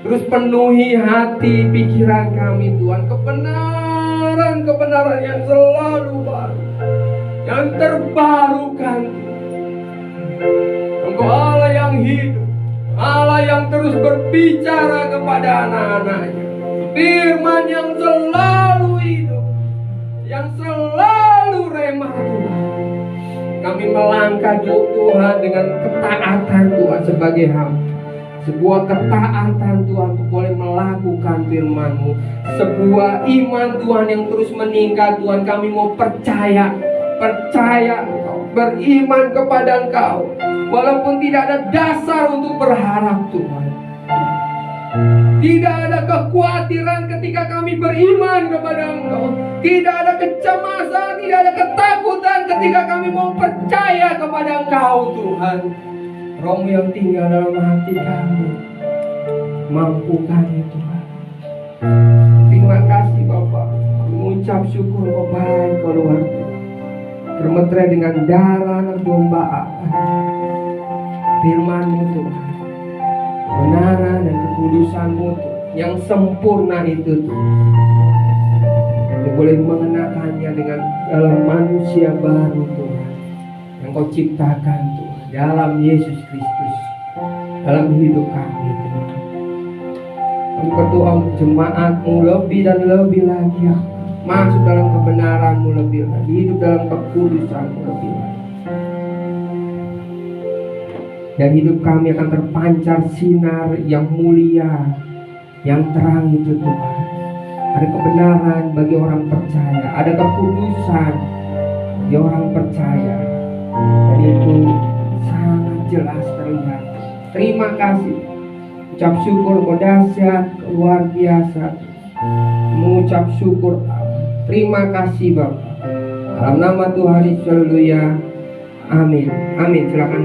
[SPEAKER 2] Terus penuhi hati pikiran kami Tuhan, kebenaran yang selalu baru, yang terbarukan. Engkau Allah yang hidup, Allah yang terus berbicara kepada anak-anaknya, firman yang selalu hidup, yang selalu remah Tuhan. Kami melangkah Tuhan dengan ketaatan Tuhan sebagai hamba. Sebuah ketaatan Tuhan untuk boleh melakukan firman-Mu. Sebuah iman Tuhan yang terus meningkat Tuhan. Kami mau percaya Engkau, beriman kepada Engkau, walaupun tidak ada dasar untuk berharap Tuhan. Tidak ada kekhawatiran ketika kami beriman kepada Engkau. Tidak ada kecemasan, tidak ada ketakutan ketika kami mau percaya kepada Engkau Tuhan. Roh-Mu yang tinggal dalam hati kami, mampukan itu Tuhan. Terima kasih Bapa. Kami mengucap syukur Kau baik, Kau luar biasa. Termeterai dengan darah anak domba firman-Mu Tuhan, kebenaran dan kekudusan-Mu Tuhan, yang sempurna itu Tuhan. Kami boleh mengenakannya dengan dalam manusia baru Tuhan, yang Kau ciptakan Tuhan, dalam Yesus Kristus, dalam hidup kami Tuhan. Kami berdoa untuk jemaat-Mu lebih dan lebih lagi, masuk dalam kebenaran-Mu lebih lagi, hidup dalam kekudusan-Mu lebih lagi. Dan hidup kami akan terpancar sinar yang mulia, yang terang itu Tuhan. Ada kebenaran bagi orang percaya, ada kekudusan bagi orang percaya, dan itu sangat jelas terlihat. Terima kasih. Ucap syukur Kau dahsyat, luar biasa. Mengucap syukur Allah. Terima kasih Bapak. Dalam nama Tuhan Yesus, haleluya. Amin. Amin. Silakan.